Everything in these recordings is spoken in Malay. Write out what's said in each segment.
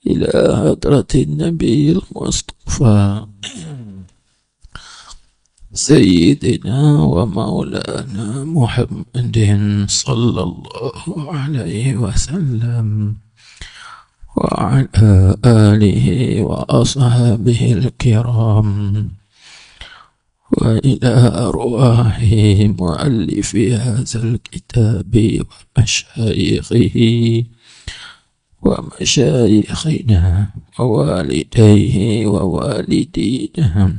إلى حضرة النبي المصطفى سيدنا ومولانا محمد صلى الله عليه وسلم وعلى آله وأصحابه الكرام، وإلى أرواح مؤلف هذا الكتاب ومشايخنا ووالديه ووالدينا،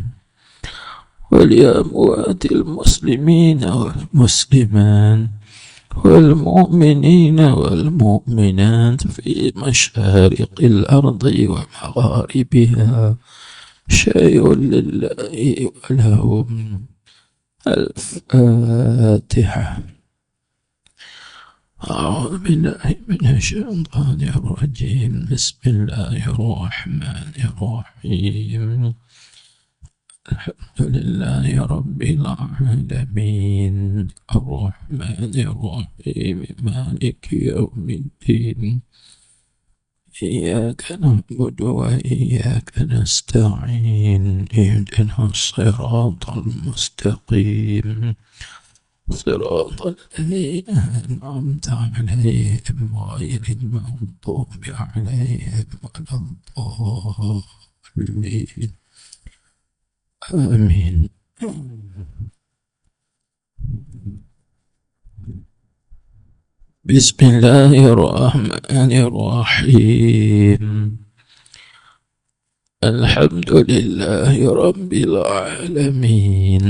ولأموات المسلمين والمسلمات والمؤمنين والمؤمنات في مشارق الأرض ومغاربها، شيء لله ولهم. الفاتحة. أعوذ بالله من الشيطان الرجيم. بسم الله الرحمن الرحيم. الحمد لله رب العالمين، الرحمن الرحيم، مالك يوم الدين، إياك نعبد وإياك نستعين، اهدنا الصراط المستقيم، صراط الذين أنعمت عليهم غير المغضوب عليهم ولا الضالين، آمين. بسم الله الرحمن الرحيم. الحمد لله رب العالمين،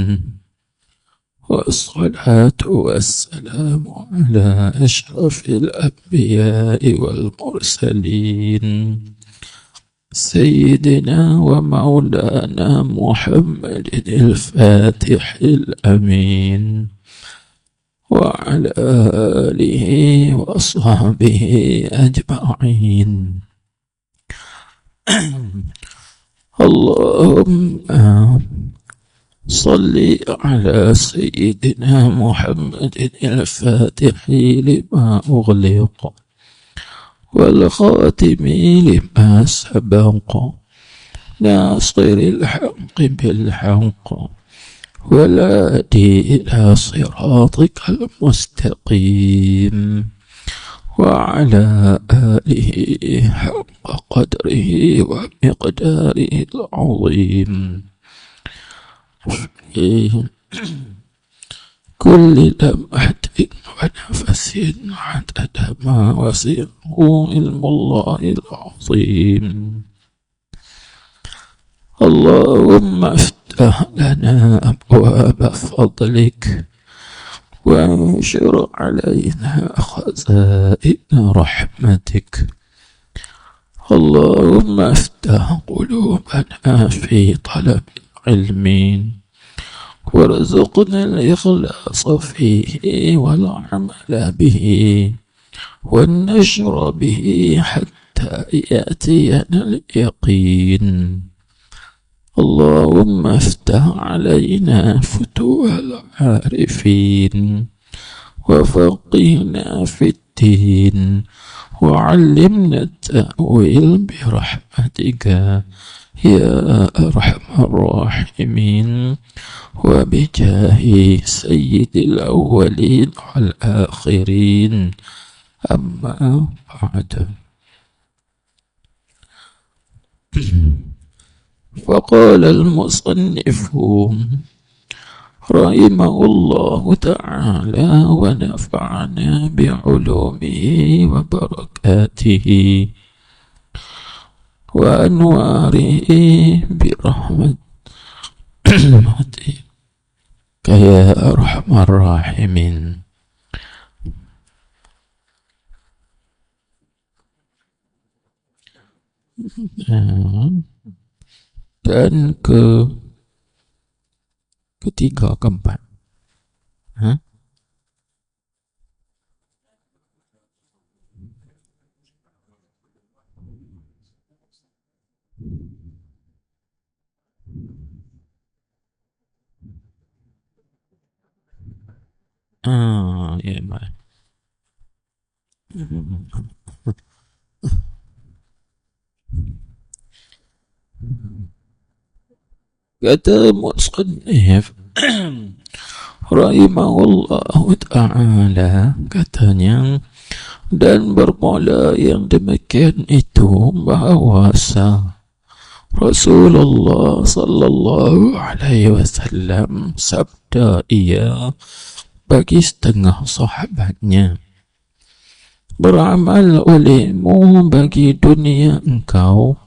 والصلاة والسلام على أشرف الأنبياء والمرسلين، سيدنا ومولانا محمد الفاتح الأمين، وعلى آله وصحبه أجمعين. اللهم صل على سيدنا محمد الفاتح لما أغلق والخاتم لما سبق، ناصر الحق بالحق، والهادي إلى صراطك المستقيم، وعلى آله حق قدره ومقداره العظيم، في كل لمحة ونفس عدد ما وسعه علم الله العظيم. اللهم افتح لنا أبواب فضلك، وانشر علينا خزائن رحمتك. اللهم افتح قلوبنا في طلب العلم، وارزقنا الإخلاص فيه والعمل به والنشر به حتى يأتينا اليقين. اللهم افتح علينا فتوح العارفين، وفقهنا في الدين، وعلمنا التأويل برحمتك يا أرحم الراحمين، وبجاه سيد الأولين والآخرين. أما بعد، فقال المصنف رحمه الله تعالى ونفعنا بعلومه وبركاته وأنواره برحمته يا أرحم الراحمين. Dan ketiga, keempat. Hah? Ya, baik. kata musannif rahimahullahu ta'ala, katanya, dan bermula yang demikian itu bahawasa Rasulullah sallallahu alaihi wasallam sabda ia bagi setengah sahabatnya, beramal olehmu bagi dunia engkau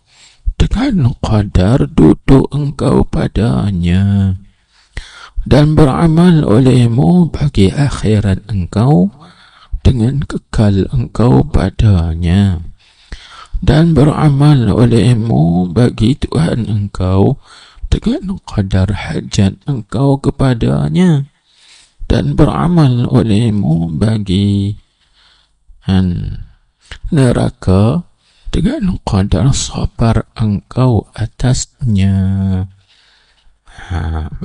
dengan qadar duduk engkau padanya, dan beramal olehmu bagi akhirat engkau dengan kekal engkau padanya, dan beramal olehmu bagi Tuhan engkau dengan qadar hajat engkau kepadanya, dan beramal olehmu bagi neraka dengan qadar sabar engkau atasnya.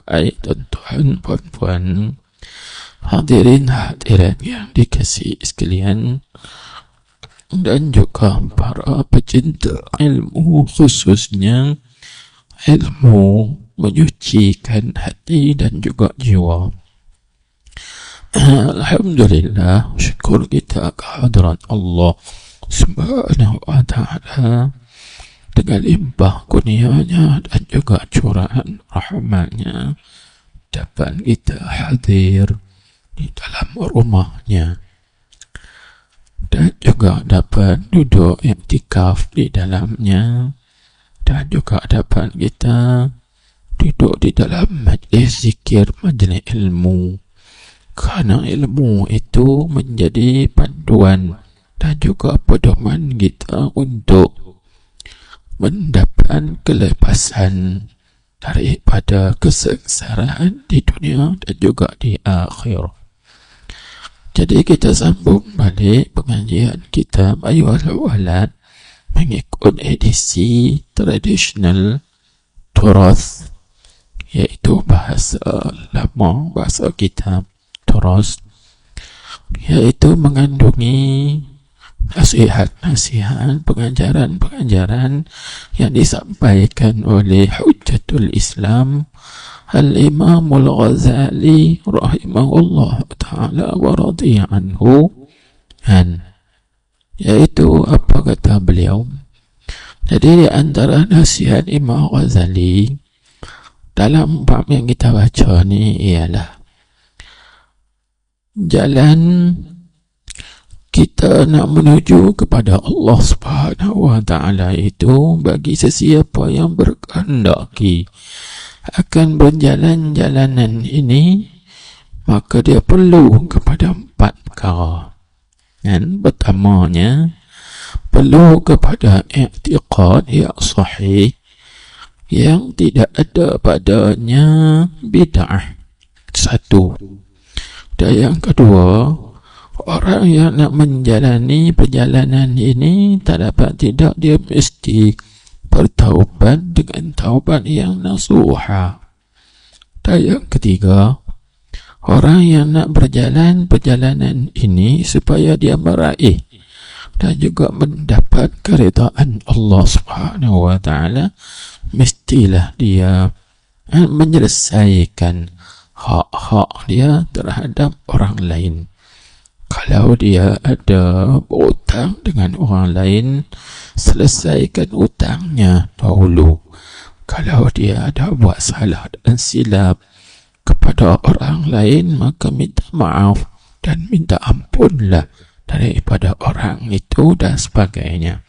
Baik tuan-tuan, puan-puan, hadirin hadirat yang dikasihi sekalian, dan juga para pecinta ilmu, khususnya ilmu menyucikan hati dan juga jiwa. Alhamdulillah, syukur kita kehadiran Allah Subhanahu wa ta'ala dengan limpah kurnianya dan juga curahan rahmatnya dapat kita hadir di dalam rumahnya dan juga dapat duduk iktikaf di dalamnya, dan juga dapat kita duduk di dalam majlis zikir, majlis ilmu, karena ilmu itu menjadi panduan dan juga pedoman kita untuk mendapat kelepasan daripada kesengsaraan di dunia dan juga di akhirat. Jadi kita sambung balik pengajian kita Ayyuhal Walad mengikut edisi tradisional Turath, yaitu bahasa lama, bahasa kitab Turath, yaitu mengandungi nasihat-nasihat, pengajaran-pengajaran yang disampaikan oleh Hujjatul Islam Al-Imam Al-Ghazali rahimahullah ta'ala wa radhiya anhu, yaitu apa kata beliau. Jadi di antara nasihat Imam Ghazali dalam bab yang kita baca ni ialah jalan kita nak menuju kepada Allah Subhanahu wa ta'ala itu bagi sesiapa yang berkehendaki akan berjalan jalanan ini, maka dia perlu kepada 4 perkara. Dan pertamanya, perlu kepada i'tiqad yang sahih yang tidak ada padanya bid'ah. 1. Dan yang kedua, orang yang nak menjalani perjalanan ini tak dapat tidak dia mesti bertaubat dengan taubat yang nasuha. Dan yang ketiga, orang yang nak berjalan perjalanan ini supaya dia meraih dan juga mendapat keridaan Allah Subhanahu wa ta'ala, mestilah dia menyelesaikan hak-hak dia terhadap orang lain. Kalau dia ada berhutang dengan orang lain, selesaikan hutangnya dahulu. Kalau dia ada buat salah dan silap kepada orang lain, maka minta maaf dan minta ampunlah daripada orang itu dan sebagainya.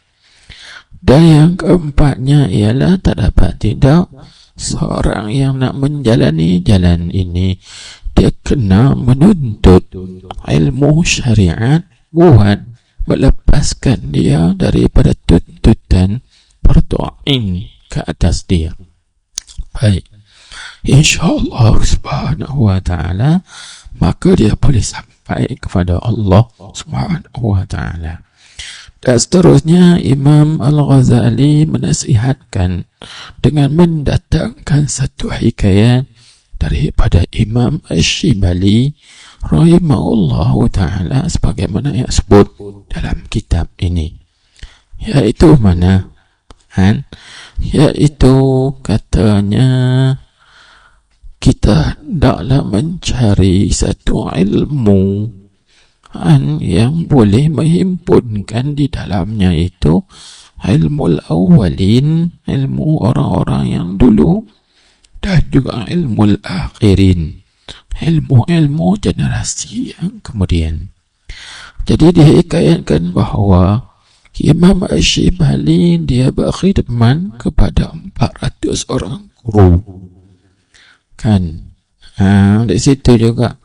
Dan yang keempatnya ialah tak dapat tidak seorang yang nak menjalani jalan ini, dia kena menuntut ilmu syariat buat melepaskan dia daripada tuntutan pertu'in ke atas dia. Baik, insyaAllah Subhanahu wa ta'ala, maka dia boleh sampai kepada Allah Subhanahu wa ta'ala. Dan seterusnya Imam Al-Ghazali menasihatkan dengan mendatangkan satu hikayat daripada Imam Ash-Shibali rahimahullahu ta'ala, sebagaimana yang sebut dalam kitab ini, yaitu mana? Yaitu katanya kita hendaklah mencari satu ilmu yang boleh menghimpunkan di dalamnya itu ilmu al-awwalin, ilmu orang-orang yang dulu, dan juga ilmu al-akhirin, ilmu-ilmu generasi yang kemudian. Jadi dihikayatkan bahawa Imam Ash-Shibali dia berkhidmat kepada 400 orang guru. Kan? Di situ juga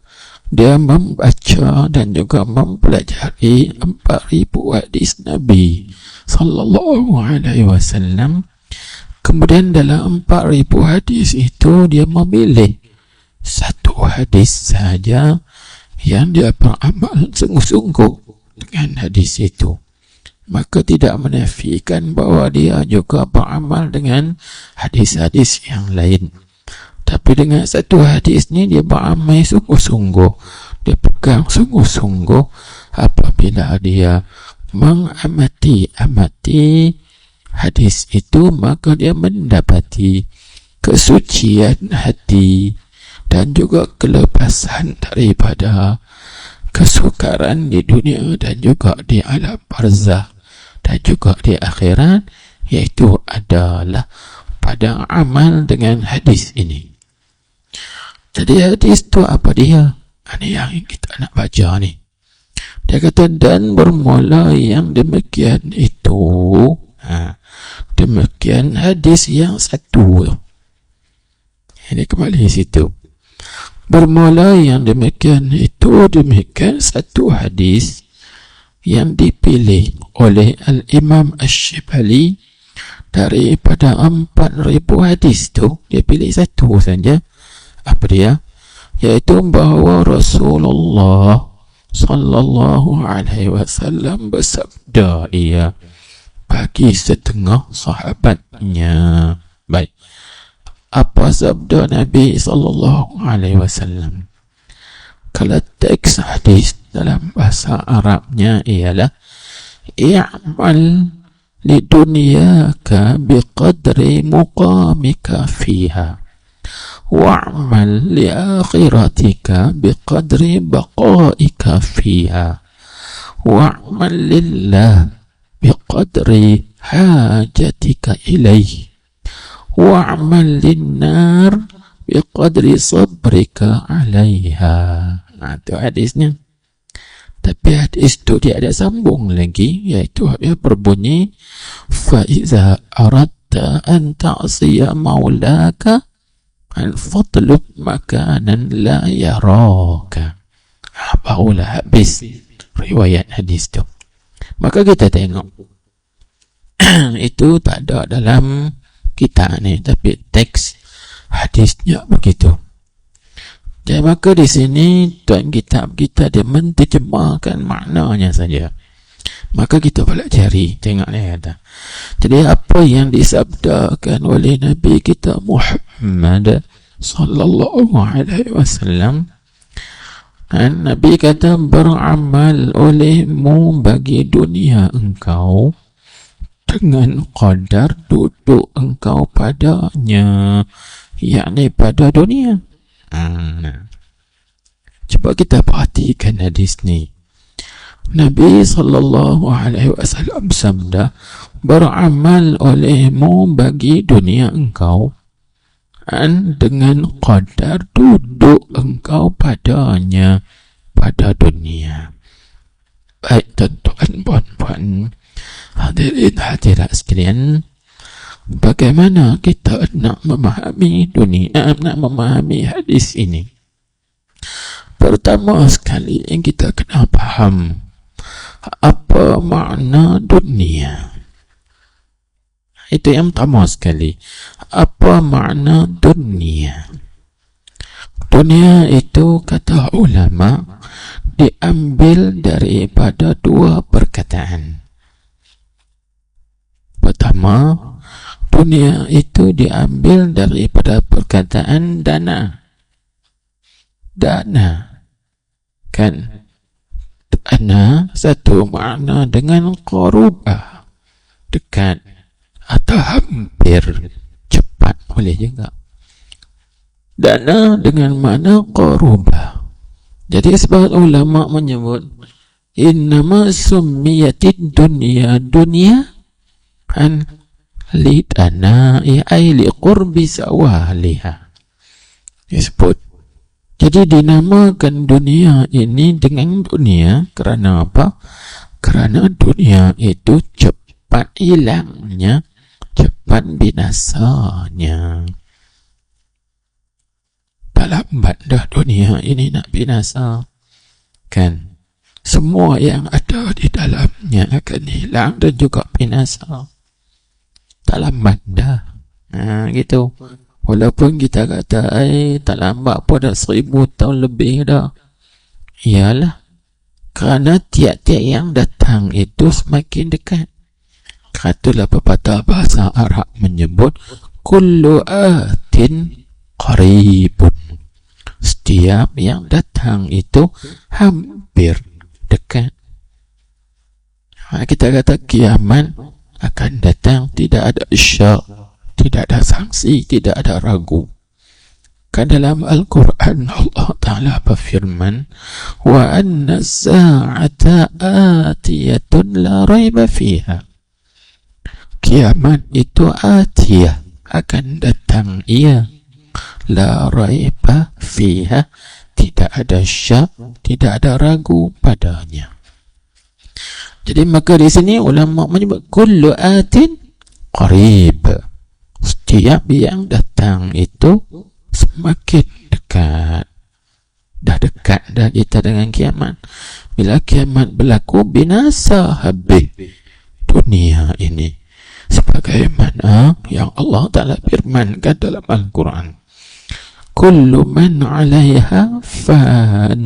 dia membaca dan juga mempelajari 4,000 hadis Nabi sallallahu alaihi wasallam. Kemudian dalam 4,000 hadis itu dia memilih satu hadis saja yang dia beramal sungguh-sungguh dengan hadis itu. Maka tidak menafikan bahawa dia juga beramal dengan hadis-hadis yang lain. Tapi dengan satu hadis ni dia beramal sungguh-sungguh. Dia pegang sungguh-sungguh apabila dia mengamati hadis itu, maka dia mendapati kesucian hati dan juga kelepasan daripada kesukaran di dunia dan juga di alam barzakh dan juga di akhirat, iaitu adalah pada amal dengan hadis ini. Jadi hadis itu apa dia? Ini yang kita nak baca ni. Dia kata, dan bermula yang demikian itu, demikian hadis yang satu. Ini kembali situ. Bermula yang demikian itu, demikian satu hadis yang dipilih oleh Al-Imam Ash-Shibali daripada 4,000 hadis tu. Dia pilih satu saja. Apa dia? Iaitu bahawa Rasulullah sallallahu alaihi wasallam bersabda ia bagi setengah sahabatnya. Baik, apa sabda Nabi sallallahu alaihi wasallam? Kalau teks hadis dalam bahasa Arabnya ialah i'mal lidunyaka biqadri muqamika fiha wa'mal liakhiratika biqadri baqaika fiha wa'mal lillah biqadri hajatika ilaih wa'mal linnar biqadri sabrika alaiha. Itu hadisnya. Tapi hadis itu dia ada sambung lagi, iaitu dia berbunyi fa'iza aradta an ta'siya maulaka an fatlub makanan la yaraka. Barulah habis riwayat hadis itu. Maka kita tengok itu tak ada dalam kita ni, tapi teks hadisnya begitu. Jadi maka di sini tuan kitab kita dia menterjemahkan maknanya saja. Maka kita pelajari, tengok dia kata. Jadi apa yang disabdakan oleh Nabi kita Muhammad sallallahu alaihi wasallam, kan Nabi kata, beramal olehmu bagi dunia engkau dengan qadar duduk engkau padanya, yakni pada dunia. Cuba kita perhatikan hadis ni. Nabi sallallahu alaihi wasallam sabda, beramal olehmu bagi dunia engkau dengan qadar duduk engkau padanya pada dunia. Baik tuan-tuan puan-puan, hadirin hadirat sekalian, bagaimana kita nak memahami dunia, nak memahami hadis ini? Pertama sekali yang kita kena faham apa makna dunia. Itu yang pertama sekali. Apa makna dunia? Dunia itu kata ulama diambil daripada dua perkataan. Pertama, dunia itu diambil daripada perkataan dana. Dana, kan? Dana satu makna dengan qarubah, dekat atau hampir, cepat boleh juga. Dana dengan makna qaruba. Jadi sebab ulama menyebut innama summiyatid dunia an li dana ay li qurbi sawaliha. Disebut. Jadi dinamakan dunia ini dengan dunia kerana apa? Kerana dunia itu cepat hilangnya, cepat binasanya. Tak lambat dah dunia ini nak binasa. Kan? Semua yang ada di dalamnya akan hilang dan juga binasa. Tak lambat dah. Gitu. Walaupun kita kata, tak lambat pun dah 1000 tahun lebih dah. Iyalah. Kerana tiap-tiap yang datang itu semakin dekat. Katalah pepatah bahasa Arab menyebut, kullu atin qaribun. Setiap yang datang itu hampir dekat. Kita kata kiamat akan datang, tidak ada syak, tidak ada sanksi, tidak ada ragu. Kan dalam Al-Quran Allah Ta'ala berfirman, wa anna sa'ata atiyatun la raiba fiha. Kiamat itu atiyah, akan datang ia, la raiba fiha, tidak ada syak, tidak ada ragu padanya. Jadi maka di sini ulama menyebut kullu atin qarib. Setiap yang datang itu semakin dekat. Dah dekat dah kita dengan kiamat. Bila kiamat berlaku, binasa habis dunia ini. Sebagaimana yang Allah Ta'ala firmankan dalam Al-Quran, kullu man 'alaiha fan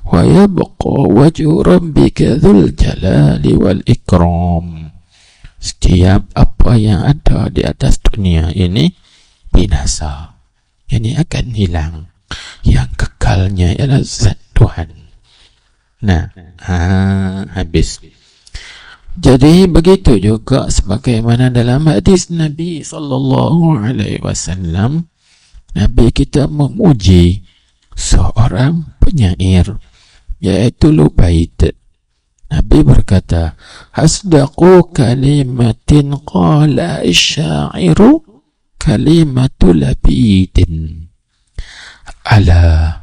wa yabqa wajhu rabbika dzul jalali wal ikram. Setiap apa yang ada di atas dunia ini binasa, ini akan hilang. Yang kekalnya ialah zat Tuhan. Nah, habis. Jadi begitu juga sebagaimana dalam hadis Nabi sallallahu alaihi wasallam, Nabi kita memuji seorang penyair, yaitu Lubaid. Nabi berkata, asdaqu kalimatin qala asy-syairu kalimatu labidin. Ala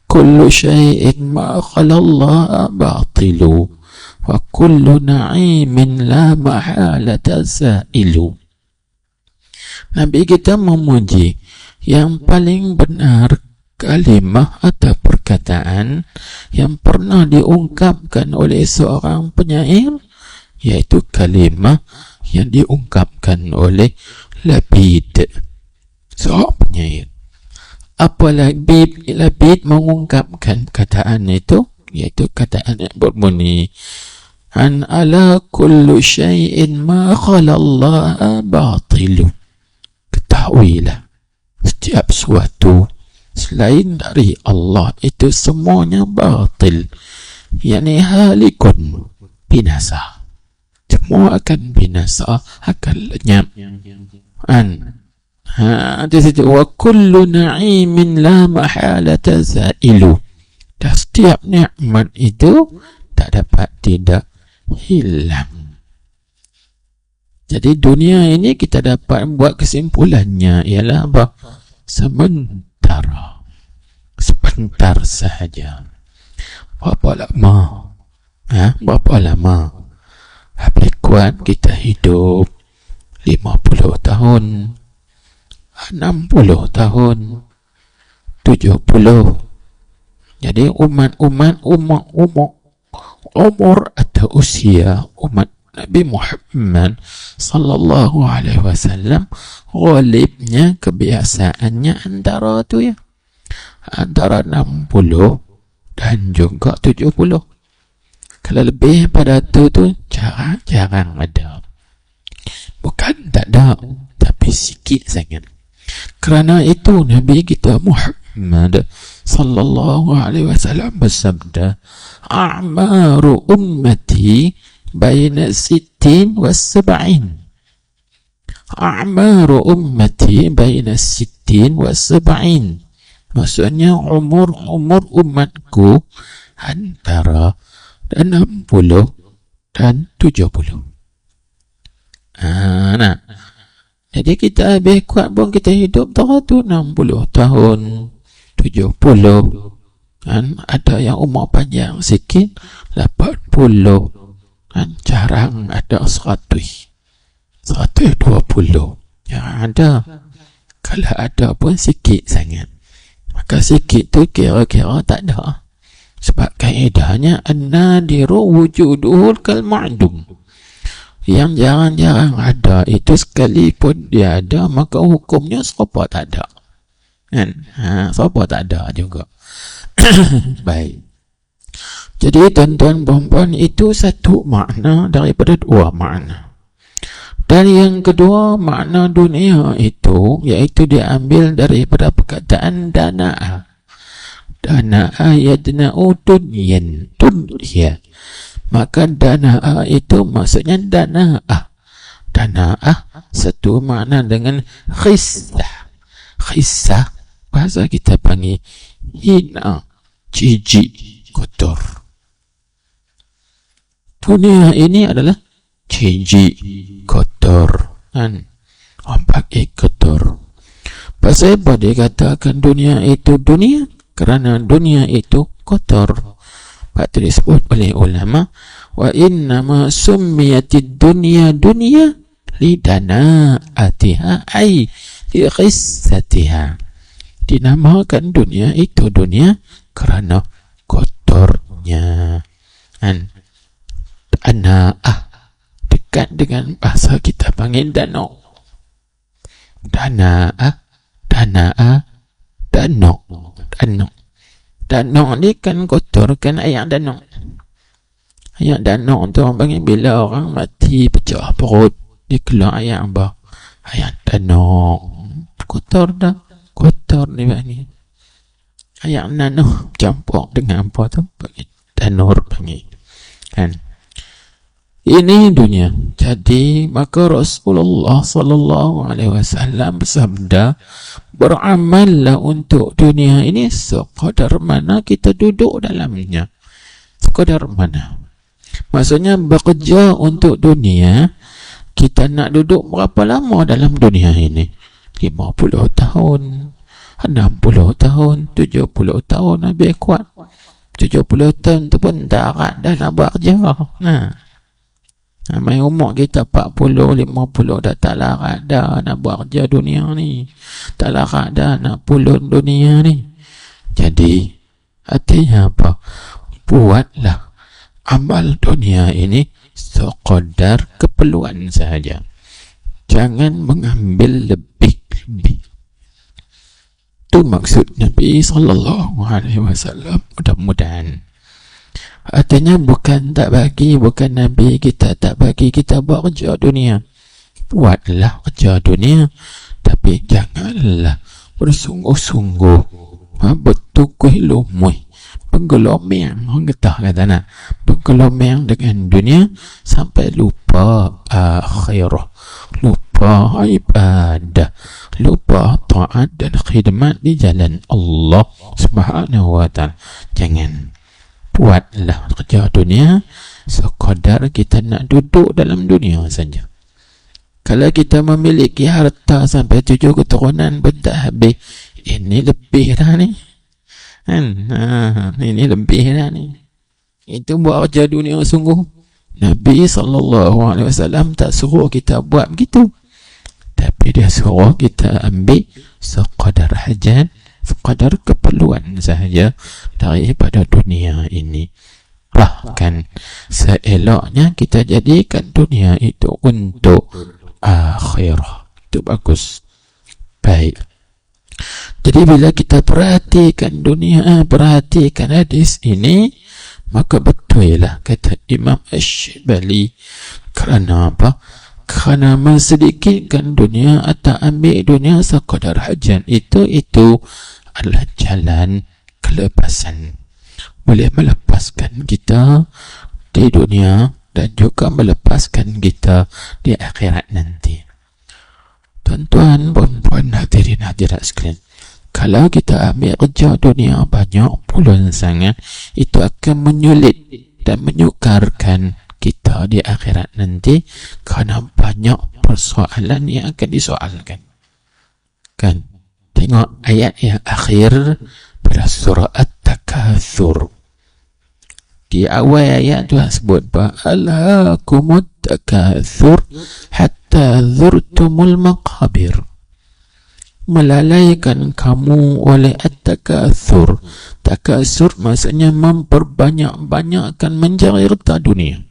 kullu syai'in ma khala Allah batilu wa kullu na'imin la mahalata za'ilu. Nabi kita memuji yang paling benar kalimah atau perkataan yang pernah diungkapkan oleh seorang penyair, yaitu kalimah yang diungkapkan oleh Labid, seorang penyair. Apa Labid? Labid mengungkapkan kataan itu, yaitu kataan yang berbunyi, an ala kullu syai'in ma khala Allah batilu. Ketahuilah, setiap suatu selain dari Allah itu semuanya batil, yakni halikun, binasa. Semua akan binasa, akan lenyap. Di situ, wa kullu na'imin la mahalata za'ilu. Dan setiap nikmat itu tak dapat tidak hilang. Jadi dunia ini kita dapat buat kesimpulannya ialah apa? Sebentar sahaja. Berapa lama? Berapa lama? Habis kuat kita hidup 50 tahun, 60 tahun, 70. Jadi umur atau usia umat Nabi Muhammad sallallahu alaihi wasallam ghalibnya kebiasaannya antara tu ya, antara 60 dan juga 70. Kalau lebih pada tu jarang ada. Bukan tak ada, tapi sikit sangat. Kerana itu Nabi kita Muhammad sallallahu alaihi wasallam bersabda, a'maru ummati baina 60 wa 70. A'maru ummati baina 60 sittin wa sab'in. Maksudnya umur umatku antara 60 dan 70. Nah, jadi kita lebih kuat pun kita hidup tu 60 tahun, 70 kan. Ada yang umur panjang sikit 80 kan, jarang ada 100, 120 yang ada. Kalau ada pun sikit sangat. Maka sikit tu kira-kira tak ada. Sebab kaedahnya an-nadiru wujuduhul kal ma'dum. Yang jarang-jarang ada itu sekalipun dia ada, maka hukumnya serupa tak ada. Kan? Serupa tak ada juga. Baik. Jadi tuan-tuan perempuan, itu satu makna daripada dua makna. Dan yang kedua, makna dunia itu, iaitu diambil daripada perkataan dana'a. Dana'a yadna'u dunyan, dunya. Maka dana'a itu maksudnya dana'ah. Dana'ah satu makna dengan khissah. Khissah, bahasa kita panggil hina, jijik, kotor. Dunia ini adalah jijik, kotor, kan? Orang pakai kotor. Pasal apa dikatakan dunia itu dunia? Kerana dunia itu kotor. Pak disebut oleh ulama, wa innama summiyatid dunya dunya lidana'atiha ay liqissatiha. Dinamakan dunia itu dunia kerana kotornya. Kan? Dana'ah dekat dengan bahasa kita panggil danau. Dana'ah, dana'ah, danau. Danau ni kan kotor, kan air danau. Air danau tu orang panggil bila orang mati pecah perut, dia keluar air apa? Air danau. Kotor dah. Kotor ni panggil. Air danau campur dengan apa tu? Panggil danur panggil. Kan? Ini dunia. Jadi maka Rasulullah sallallahu alaihi wasallam bersabda, beramallah untuk dunia ini sekadar mana kita duduk dalamnya. Sekadar mana. Maksudnya bekerja untuk dunia. Kita nak duduk berapa lama dalam dunia ini? 50 tahun, 60 tahun, 70 tahun lebih kuat. 70 tahun tu pun tak dah nak buat kerja. Main umur kita 40, 50 dah tak larat dah nak buat kerja dunia ni. Tak larat dah nak pulun dunia ni. Jadi artinya apa? Buatlah amal dunia ini sekadar keperluan sahaja. Jangan mengambil lebih-lebih. Itu maksud Nabi sallallahu alaihi wasallam. Mudah-mudahan. Artinya bukan tak bagi, bukan Nabi kita tak bagi kita buat kerja dunia. Buatlah kerja dunia, tapi janganlah bersungguh-sungguh bertukui lumui, penggelomeng, orang kata nak penggelomeng dengan dunia sampai lupa akhirah, lupa ibadah, lupa taat dan khidmat di jalan Allah Subhanahu wa ta'ala. Jangan. Buatlah kerja dunia sekadar kita nak duduk dalam dunia saja. Kalau kita memiliki harta sampai 7 keturunan pun tak habis, ini lebih dah ni. Ini lebih dah ni. Itu buat kerja dunia sungguh. Nabi SAW tak suruh kita buat begitu, tapi dia suruh kita ambil sekadar hajat, sekadar keperluan sahaja daripada dunia ini. Bahkan seeloknya kita jadikan dunia itu untuk akhirah. Itu bagus. Baik. Jadi bila kita perhatikan dunia, perhatikan hadis ini, maka betul lah kata Imam Ash-Shibali. Kerana apa? Kerana mensedikitkan dunia atau ambil dunia sekadar hajat itu adalah jalan kelepasan. Boleh melepaskan kita di dunia dan juga melepaskan kita di akhirat nanti. Tuan-tuan, puan-puan, hadirin hadirat sekalian, kalau kita ambil kerja dunia banyak pulun sangat, itu akan menyulit dan menyukarkan kita di akhirat nanti, kerana banyak persoalan yang akan disoalkan. Kan? Tengok ayat yang akhir pada surah At-Takatsur. Di awal ayat tu sebut apa? Alhaakumut takatsur hatta zurtumul maqabir. Melalaikan kamu oleh at-takatsur. Takatsur maksudnya memperbanyak-banyakkan mencari harta dunia.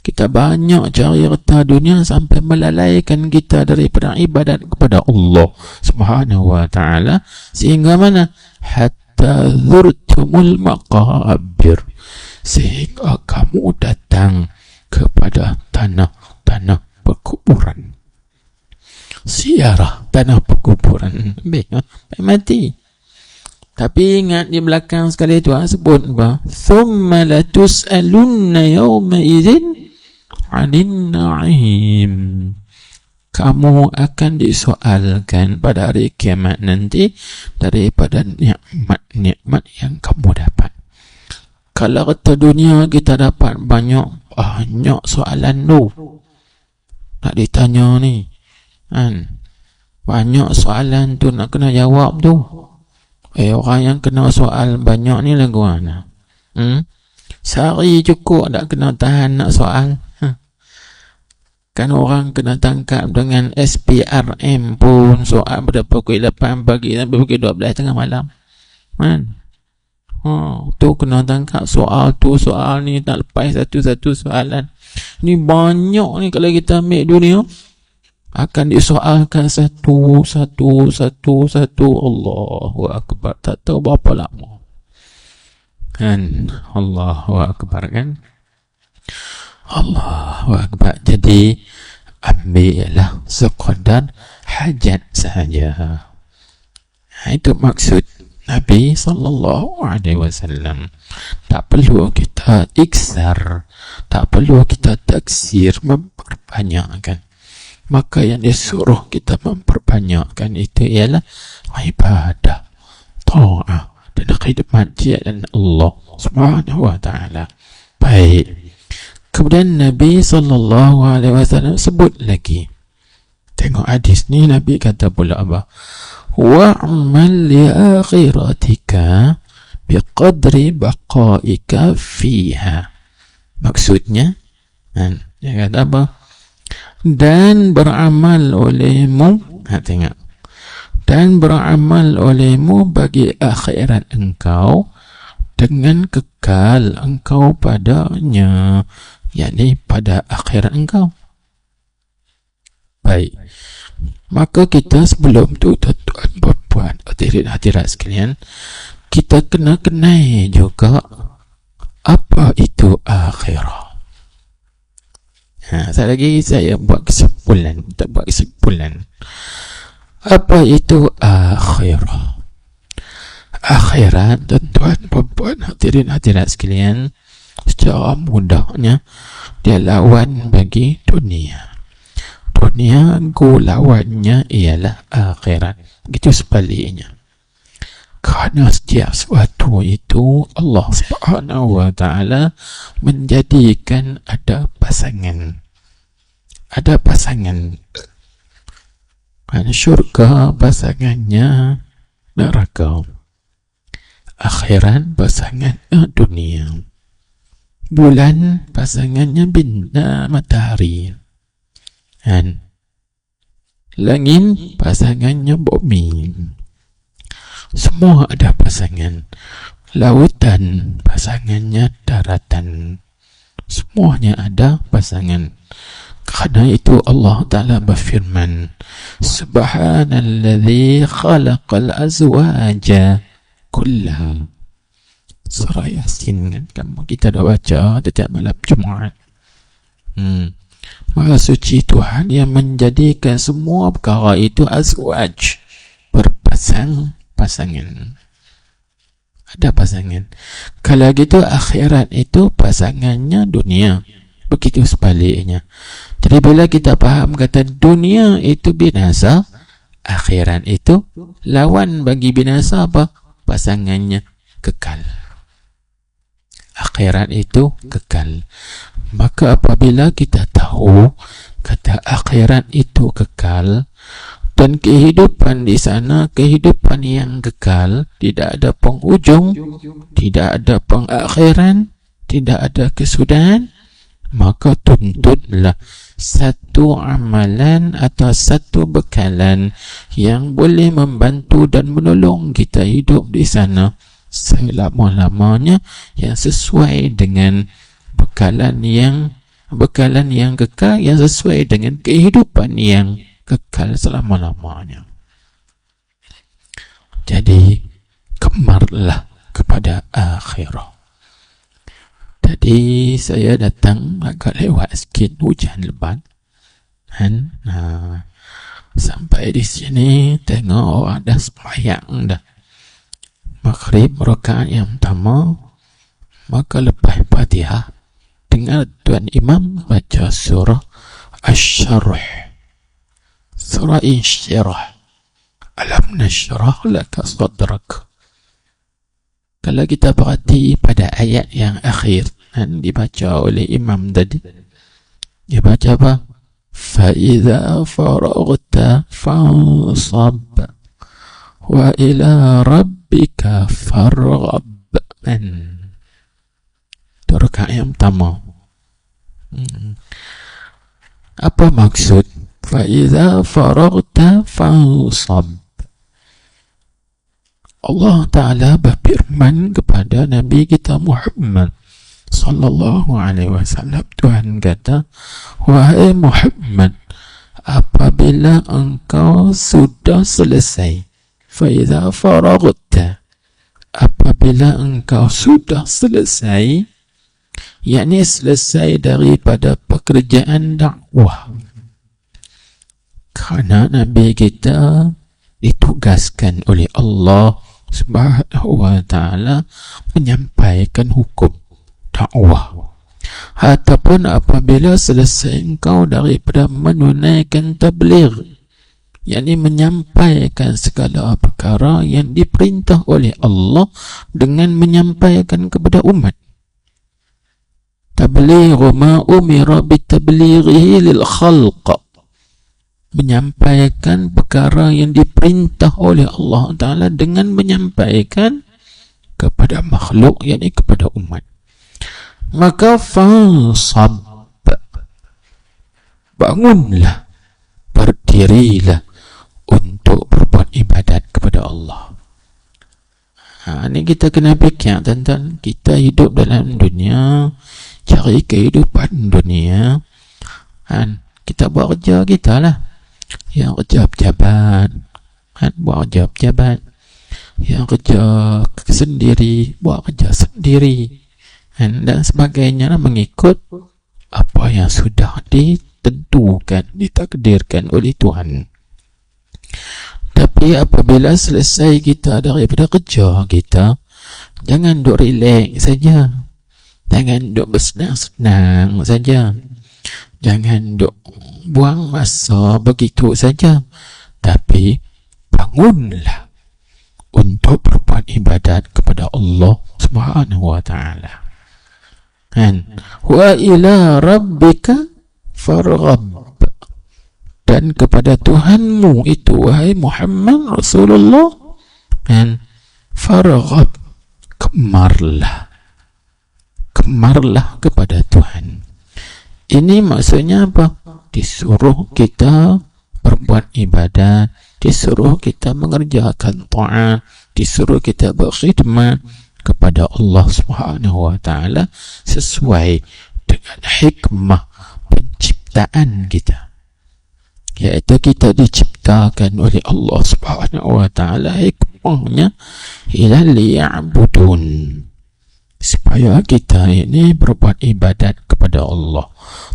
Kita banyak cari harta dunia sampai melalaikan kita daripada ibadat kepada Allah Subhanahu wa ta'ala, sehingga mana? Hatta zurtumul maqabir, sehingga kamu datang kepada tanah-tanah perkuburan. Ziarah tanah perkuburan. Mati. Tapi ingat di belakang sekali itu sebut apa? Thumma latus'alunna yawma idzin 'anil na'im. Kamu akan disoalkan pada hari kiamat nanti daripada nikmat-nikmat yang kamu dapat. Kalau kata dunia kita dapat banyak soalan tu nak ditanya ni, kan? Banyak soalan tu nak kena jawab tu. Orang yang kena soal banyak ni lagu mana? Sehari cukup tak kena tahan nak soal. Kan orang kena tangkap dengan SPRM pun soal pada pukul 8 pagi sampai pukul 12 tengah malam, kan? Tu kena tangkap soal tu, soal ni, tak lepas satu-satu soalan. Ni banyak ni, kalau kita ambil dunia akan disoalkan satu. Allahu Akbar. Tak tahu berapa lama, kan? Allahu Akbar, kan? Allahu Akbar. Jadi ambillah sekadar hajat sahaja. Itu maksud Nabi SAW. Tak perlu kita iksar, tak perlu kita taksir, memperbanyakkan. Maka yang disuruh kita memperbanyakkan itu ialah ibadah, ta'ah dan khidmat jalan Allah Subhanahu wa ta'ala. Baik. Kemudian Nabi SAW sebut lagi. Tengok hadis ni, Nabi kata pula apa? Wa'amal li akhiratika biqadri baqaika fiha. Maksudnya, dia kata apa? Dan beramal olehmu, tengok. Dan beramal olehmu bagi akhirat engkau dengan kekal engkau padanya, yakni pada akhirat engkau. Baik. Maka kita sebelum tu, tuan-tuan, puan-puan, hadirin hadirat sekalian, kita kena kenal juga apa itu akhirat. Saya buat kesimpulan. Apa itu akhirat? Akhirat, tuan-tuan, puan-puan, hadirin hadirat sekalian, secara mudahnya dia lawan bagi dunia. Dunia lawannya ialah akhirat. Begitu sebaliknya. Kerana setiap sesuatu itu Allah Subhanahu wa ta'ala menjadikan ada pasangan. Ada pasangan. Syurga pasangannya neraka. Akhirat pasangannya dunia. Bulan pasangannya bintang matahari. Dan langit pasangannya bumi. Semua ada pasangan. Lautan pasangannya daratan. Semuanya ada pasangan. Kerana itu Allah Ta'ala berfirman, Subhanalladzi khalaqal azwaja kullaha. Surah Yasin, kan? Kita dah baca setiap malam Jumaat. Maha suci Tuhan yang menjadikan semua perkara itu azwaj, pasangan. Ada pasangan. Kalau gitu akhirat itu pasangannya dunia. Begitu sebaliknya. Jadi bila kita faham kata dunia itu binasa, akhirat itu lawan bagi binasa apa? Pasangannya kekal. Akhirat itu kekal. Maka apabila kita tahu kata akhirat itu kekal dan kehidupan di sana kehidupan yang kekal, tidak ada penghujung, tidak ada pengakhiran, tidak ada kesudahan, maka tuntutlah satu amalan atau satu bekalan yang boleh membantu dan menolong kita hidup di sana selama-lamanya, yang sesuai dengan bekalan yang kekal, yang sesuai dengan kehidupan yang kekal selama-lamanya. Jadi kemarlah kepada akhirah. Tadi saya datang agak lewat sikit, hujan lebat kan. Sampai di sini tengok orang dah sembahyang dah maghrib rakaat yang pertama. Maka lepas Fatihah dengar Tuan Imam baca surah Asy-Syarh, surah Insyirah, Alam nashrah laka sadrak. Kalau kita perhati pada ayat yang akhir yang dibaca oleh Imam tadi, dia baca apa? فَإِذَا فَرَغْتَ فَانْصَبْ وَإِلَى رَبِّكَ فَارْغَبْ. Itu rakaat yang pertama. Apa maksud فَإِذَا فَرَغْتَ فَانْصَبْ? Allah Ta'ala berfirman kepada Nabi kita Muhammad sallallahu alaihi wasallam. Tuhan kata, wahai Muhammad, apabila engkau sudah selesai, فَإِذَا فَرَغْتَ, apabila engkau sudah selesai, yakni selesai daripada pekerjaan dakwah. Kerana Nabi kita ditugaskan oleh Allah Subhanahu wa ta'ala menyampaikan hukum dakwah. Ataupun apabila selesai engkau daripada menunaikan tabligh, yakni menyampaikan segala perkara yang diperintah oleh Allah dengan menyampaikan kepada umat. Tablighu ma umira bitablighihi lil khalq, menyampaikan perkara yang diperintah oleh Allah Ta'ala dengan menyampaikan kepada makhluk, yakni kepada umat. Maka fansab, bangunlah, berdirilah untuk berbuat ibadat kepada Allah. Ini kita kena fikir tentang kita hidup dalam dunia, cari kehidupan dunia. Kita buat kerja kita lah, yang kerja pejabat buat kerja pejabat, yang kerja sendiri buat kerja sendiri, dan sebagainya, mengikut apa yang sudah ditentukan, ditakdirkan oleh Tuhan. Tapi apabila selesai kita daripada kerja kita, jangan duk relax saja, jangan duk bersenang-senang saja, jangan duk buang masa begitu saja, tapi bangunlah untuk berbuat ibadat kepada Allah Subhanahu wa ta'ala. Wa ila rabbika farghab, dan kepada Tuhanmu itu, wahai Muhammad Rasulullah, farghab, kemarlah kepada Tuhan. Ini maksudnya apa? Disuruh kita berbuat ibadat, disuruh kita mengerjakan ta'at, disuruh kita berkhidmat kepada Allah Subhanahu wa ta'ala sesuai dengan hikmah penciptaan kita, yaitu kita diciptakan oleh Allah Subhanahu wa ta'ala. Hikmahnya ila liya'budun, supaya kita ini berbuat ibadat kepada Allah,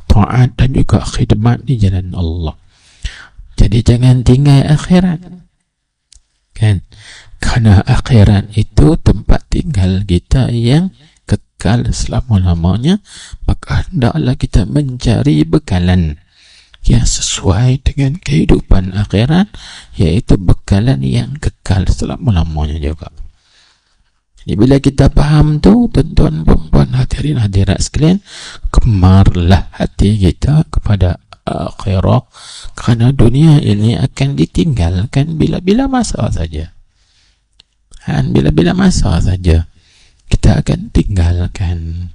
taat dan juga khidmat di jalan Allah. Jadi jangan tinggal akhirat, kan? Karena akhirat itu tempat tinggal kita yang kekal selama-lamanya. Maka hendaklah kita mencari bekalan yang sesuai dengan kehidupan akhirat, yaitu bekalan yang kekal selama-lamanya juga. Jadi bila kita faham tu, tuan-tuan perempuan hadirin hadirat sekalian, gemarlah hati kita kepada akhirat, kerana dunia ini akan ditinggalkan bila-bila masa saja. Bila-bila masa saja kita akan tinggalkan.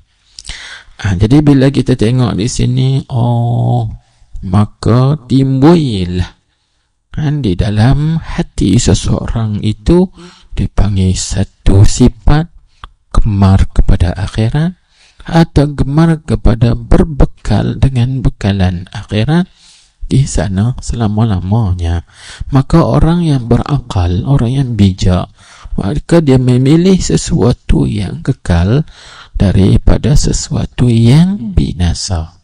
Jadi bila kita tengok di sini, maka timbullah di dalam hati seseorang itu dipanggil satu sifat gemar kepada akhirat, atau gemar kepada berbekal dengan bekalan akhirat di sana selama-lamanya. Maka orang yang berakal, orang yang bijak, maka dia memilih sesuatu yang kekal daripada sesuatu yang binasa.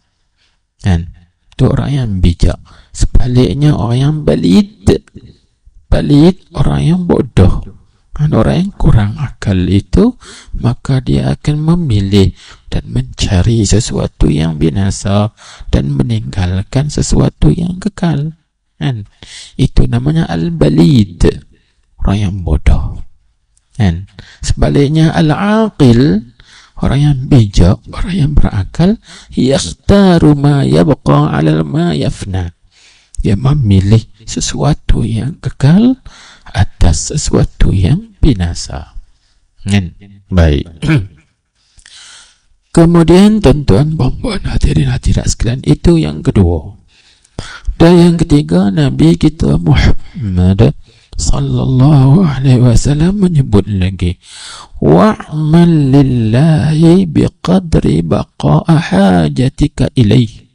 Itu orang yang bijak. Sebaliknya orang yang balid, orang yang bodoh, orang yang kurang akal itu, maka dia akan memilih dan mencari sesuatu yang binasa dan meninggalkan sesuatu yang kekal. Itu namanya al-balid, orang yang bodoh. Sebaliknya al-aqil, orang yang bijak, orang yang berakal, yakhtaru ma yabqa 'ala ma yafna. Dia memilih sesuatu yang kekal atas sesuatu yang binasa. Baik. Kemudian tuan-tuan perempuan hadirin hadirat sekalian, itu yang kedua. Dan yang ketiga, Nabi kita Muhammad sallallahu alaihi wasallam menyebut lagi, wa'mal lillahi biqadri baqa'a hajatika ilaih.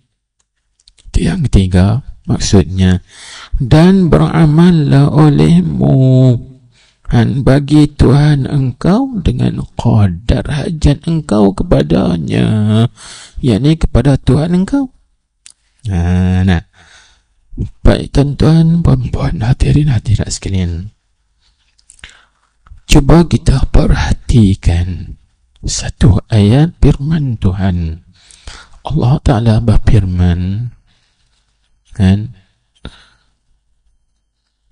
Itu yang ketiga, maksudnya, dan beramallah olehmu bagi Tuhan engkau dengan qadar hajat engkau kepadanya, yakni kepada Tuhan engkau. Baik tuan-tuan puan-puan hadirin hadirat sekalian, cuba kita perhatikan satu ayat firman Tuhan. Allah Ta'ala berfirman,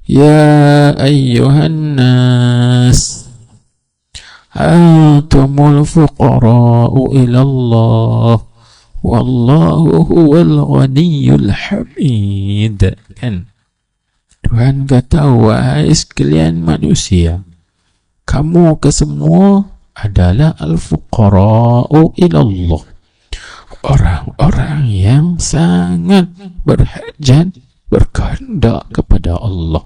Ya ayyuhan nas, antumul fuqara'u ilallah, wallahu huwal ghaniyyul hamid. Tuhan kata, wahai sekalian manusia, kamu kesemua adalah al-fuqara'u ilallah, orang-orang yang sangat berhajat, berkehendak kepada Allah.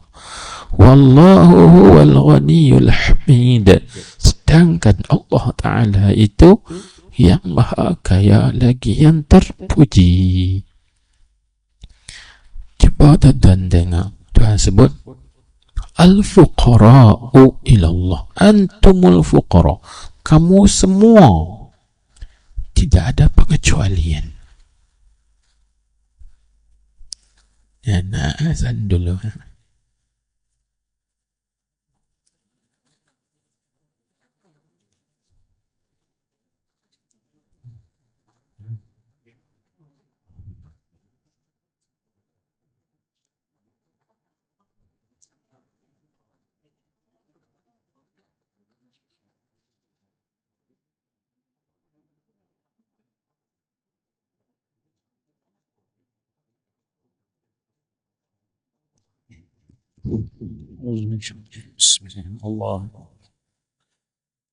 Wallahu huwal ghaniyyul hamid, sedangkan Allah Ta'ala itu yang maha kaya lagi yang terpuji. Coba tuan-tuan dengar, Tuhan sebut al-fuqara'u ilallah, antumul fuqara, kamu semua, tidak ada pengecualian. Azan dulu. Allah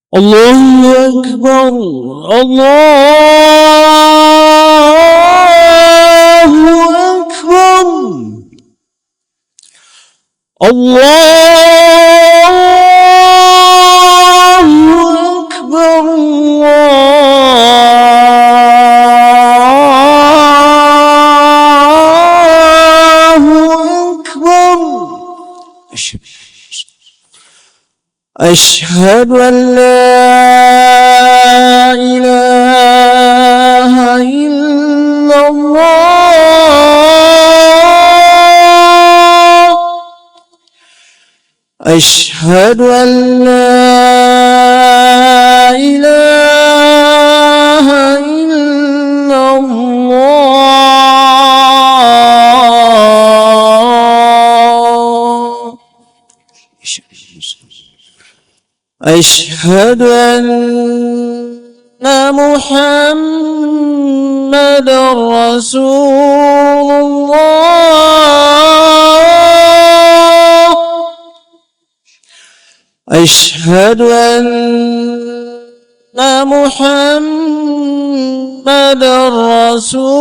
Allahu Akbar, Allahu Akbar, Allahu Akbar, Allahu Akbar. أشهد أن لا إله إلا الله، أشهد أن لا إله إلا الله، أشهد أن محمد رسول الله أشهد أن محمد رسول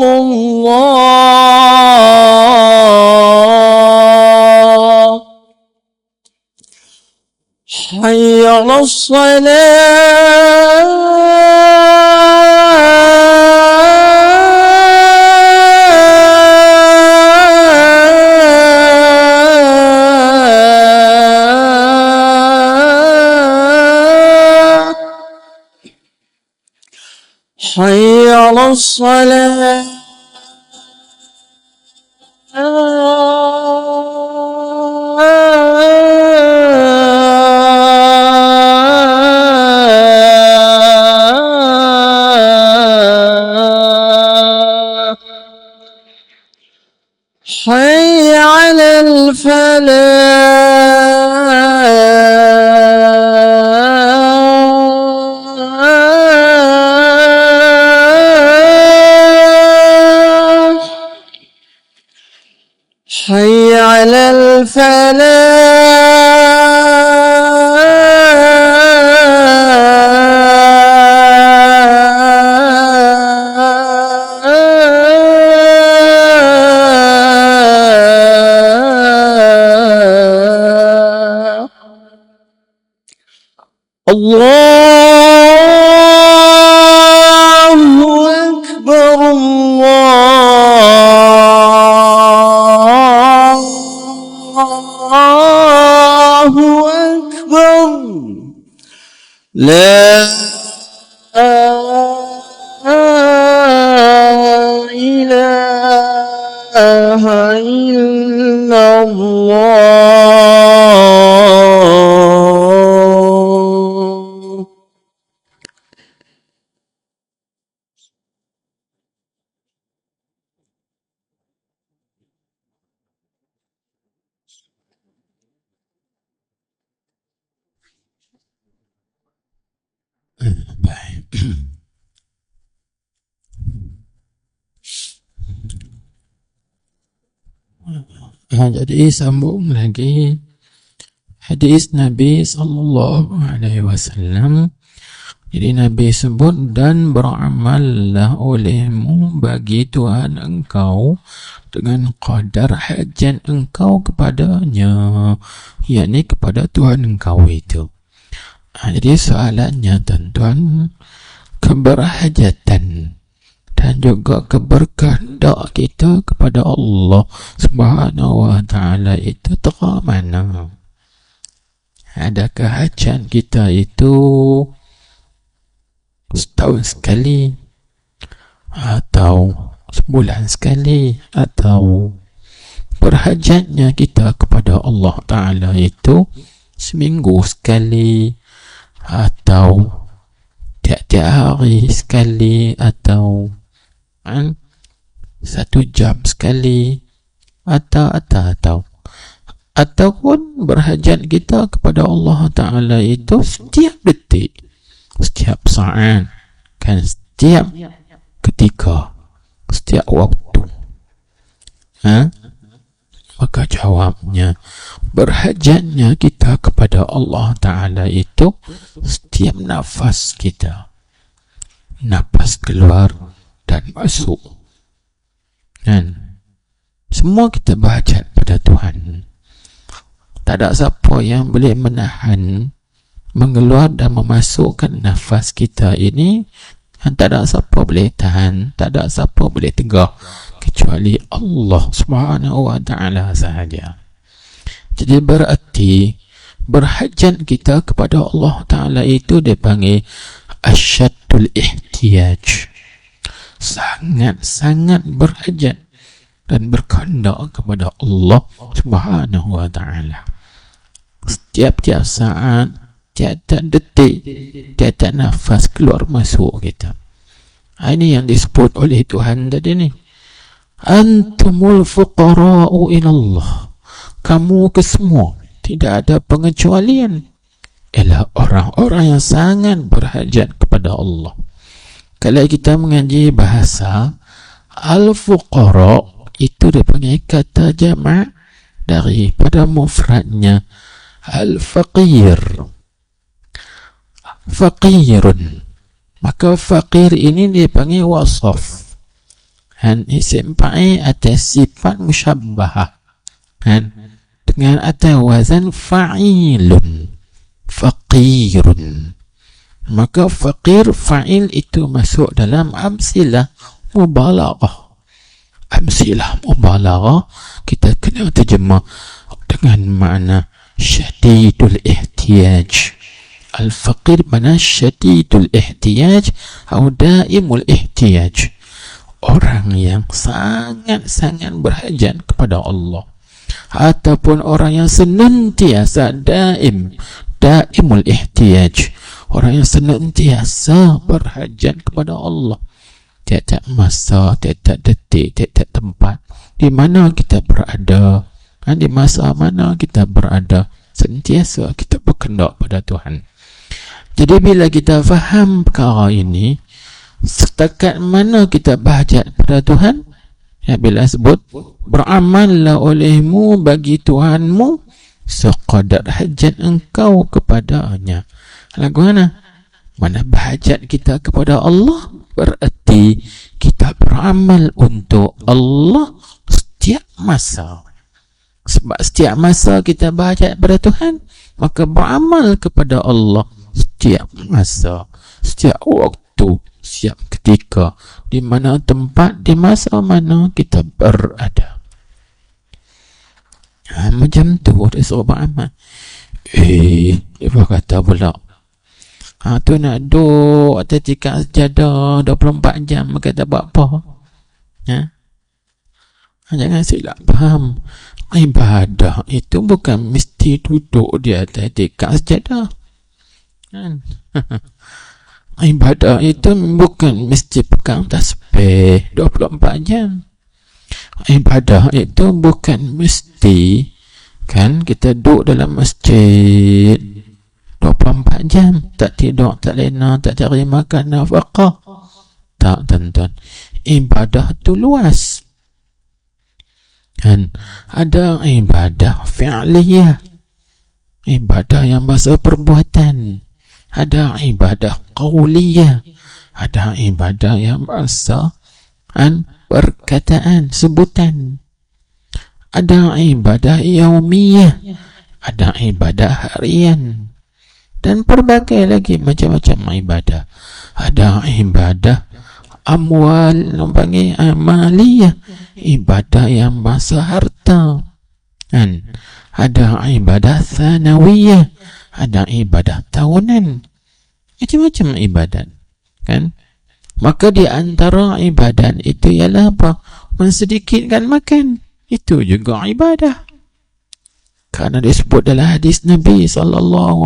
الله حي على الصلاة حي على الصلاة حي على الفلاح حي على الفلاح الله أكبر الله أكبر لا إله إلا الله. Baik. Jadi sambung lagi hadis Nabi sallallahu alaihi wasallam. Jadi Nabi sebut, dan beramallah olehmu bagi Tuhan engkau dengan qadar hajat engkau kepadanya, yakni kepada Tuhan engkau itu. Jadi soalannya tuan-tuan, keberhajatan dan juga keberkehendak kita kepada Allah Subhanahu wa ta'ala itu terang mana? Adakah hajat kita itu setahun sekali, atau sebulan sekali, atau berhajatnya kita kepada Allah Ta'ala itu seminggu sekali, atau tiap-tiap hari sekali, atau 1 jam sekali, ataupun berhajat kita kepada Allah Ta'ala itu setiap detik, setiap saat, kan, setiap ketika, setiap waktu. Maka jawabnya, berhajatnya kita kepada Allah Ta'ala itu setiap nafas kita, nafas keluar dan masuk, dan semua kita berhajat pada Tuhan. Tak ada siapa yang boleh menahan mengeluar dan memasukkan nafas kita ini. Tak ada siapa boleh tahan, tak ada siapa boleh tegak kecuali Allah Subhanahu wa ta'ala sahaja. Jadi berarti berhajat kita kepada Allah Ta'ala itu dipanggil asyaddul ihtiyaj, sangat-sangat berhajat dan berkehendak kepada Allah Subhanahu wa ta'ala. Setiap-tiap saat, tiap-tiap detik, tiap-tiap nafas keluar masuk kita. Ini yang disebut oleh Tuhan tadi ni, antumul fuqara'u ilallah, kamu kesemua, tidak ada pengecualian, ialah orang-orang yang sangat berhajat kepada Allah. Kalau kita mengaji bahasa, al-fuqara itu dipanggil kata jamak daripada mufradnya al-faqir, faqirun. Maka faqir ini dipanggil wasaf, isim fa'il atas sifat musyabbahah, dengan atas wazan fa'ilun, faqirun. Maka faqir fa'il itu masuk dalam amsilah mubalaghah. Amsilah mubalaghah kita kena terjemah dengan makna syadidul ihtiyaj. Al-faqir mana syadidul ihtiyaj atau daimul ihtiyaj, orang yang sangat-sangat berhajat kepada Allah, ataupun orang yang senantiasa daimul ihtiyaj, orang yang senantiasa berhajat kepada Allah. Tiap-tiap masa, tiap-tiap detik, tiap-tiap tempat di mana kita berada, di masa mana kita berada, sentiasa kita berkehendak pada Tuhan. Jadi bila kita faham perkara ini, setakat mana kita berhajat pada Tuhan, bila sebut beramallah olehmu bagi Tuhanmu sekadar hajat engkau kepadanya. Lagu mana? Mana berhajat kita kepada Allah, berarti kita beramal untuk Allah setiap masa. Sebab setiap masa kita berhajat kepada Tuhan, maka beramal kepada Allah setiap masa, setiap waktu, setiap ketika, di mana tempat, di masa mana kita berada. Macam tu dia suruh beramal. Dia kata pula, tu nak duduk atas tikar sejadah 24 jam, kata buat apa? Jangan silap faham. Ibadah itu bukan mesti duduk di atas tikar sejadah. Ibadah itu bukan mesti pegang tasbih 24 jam. Ibadah itu bukan mesti kita duduk dalam masjid 24 jam, tak tidur, tak lena, tak cari makan nafkah. Tak, tuan-tuan. Ibadah itu luas. Ada ibadah fi'liyah, ibadah yang bahasa perbuatan. Ada ibadah qauliyah, ada ibadah yang bahasa perkataan, sebutan. Ada ibadah yaumiyah, ada ibadah harian, dan berbagai lagi macam-macam ibadah. Ada ibadah amwal, panggil amaliyah, ibadah yang bahasa harta. Ada ibadah thanawiyah, ada ibadah tahunan, macam-macam ibadat, maka di antara ibadat itu ialah apa? Mensedikitkan makan, itu juga ibadah, karena disebut dalam hadis Nabi SAW,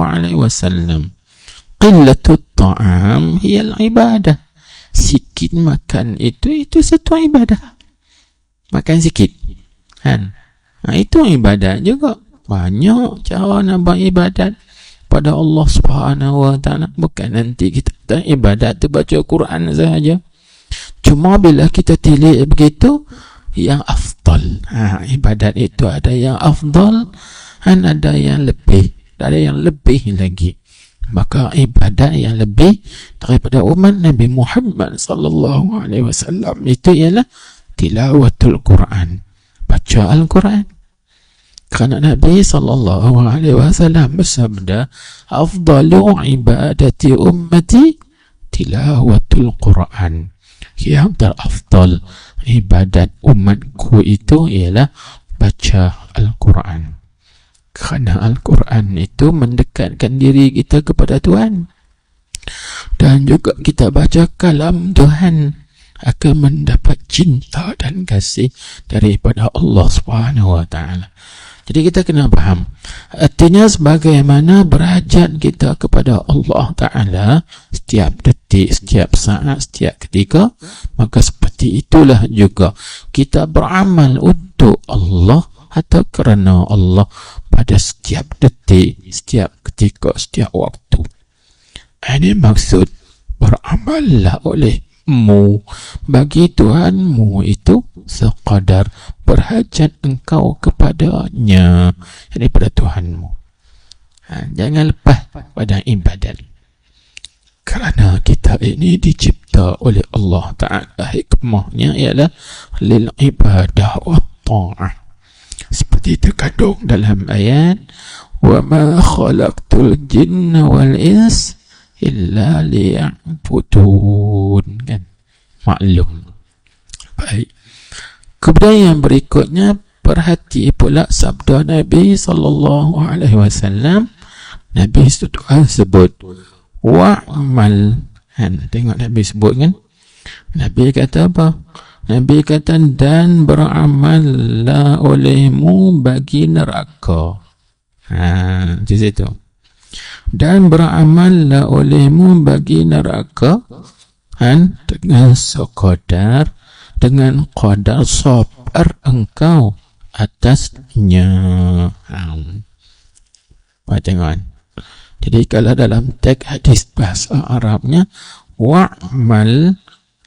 qillatut ta'am hiyal ibadah. Sikit makan itu satu ibadah. Makan sikit, itu ibadat juga. Banyak cara nak buat ibadat pada Allah Subhanahu Wa Taala. Bukan nanti kita tak ibadat tu baca Quran sahaja. Cuma bila kita tilik begitu, yang afdal. Ibadat itu ada yang afdal, ada yang lebih, ada yang lebih lagi. Maka ibadat yang lebih daripada umat Nabi Muhammad sallallahu alaihi wasallam itu ialah tilawatul Quran, baca Al-Quran. Kerana Nabi sallallahu alaihi wasallam bersabda, afdalu ibadati ummati tilawatul Quran. Yang terafdal ibadat umatku itu ialah baca Al-Quran. Kerana Al-Quran itu mendekatkan diri kita kepada Tuhan, dan juga kita baca kalam Tuhan akan mendapat cinta dan kasih daripada Allah Subhanahu Wa Taala. Jadi kita kena faham artinya sebagaimana berhajat kita kepada Allah Ta'ala setiap detik, setiap saat, setiap ketika, maka seperti itulah juga kita beramal untuk Allah atau kerana Allah pada pada setiap detik, setiap ketika, setiap waktu. Ini maksud beramallah olehmu bagi Tuhanmu itu sekadar berhajat engkau kepadanya, ini pada Tuhanmu. Jangan lepas pada ibadat, kerana kita ini dicipta oleh Allah Ta'ala. Hikmahnya ialah lil ibadah wa ta'ah, seperti terkandung dalam ayat wa ma khalaqtul jinna wal ins illa liya'budun, kan? Maklum. Baik. Kemudian yang berikutnya, perhati pula sabda Nabi sallallahu alaihi wasallam. Nabi sebut wa'mal. Tengok Nabi sebut, kan? Nabi kata apa? Nabi kata, dan beramallah olehmu bagi neraka. Di situ. Dan beramallah olehmu bagi neraka, dengan sekadar, dengan qadar sabar engkau atasnya. Tengok. Jadi kalau dalam teks hadis bahasa Arabnya, wa'mal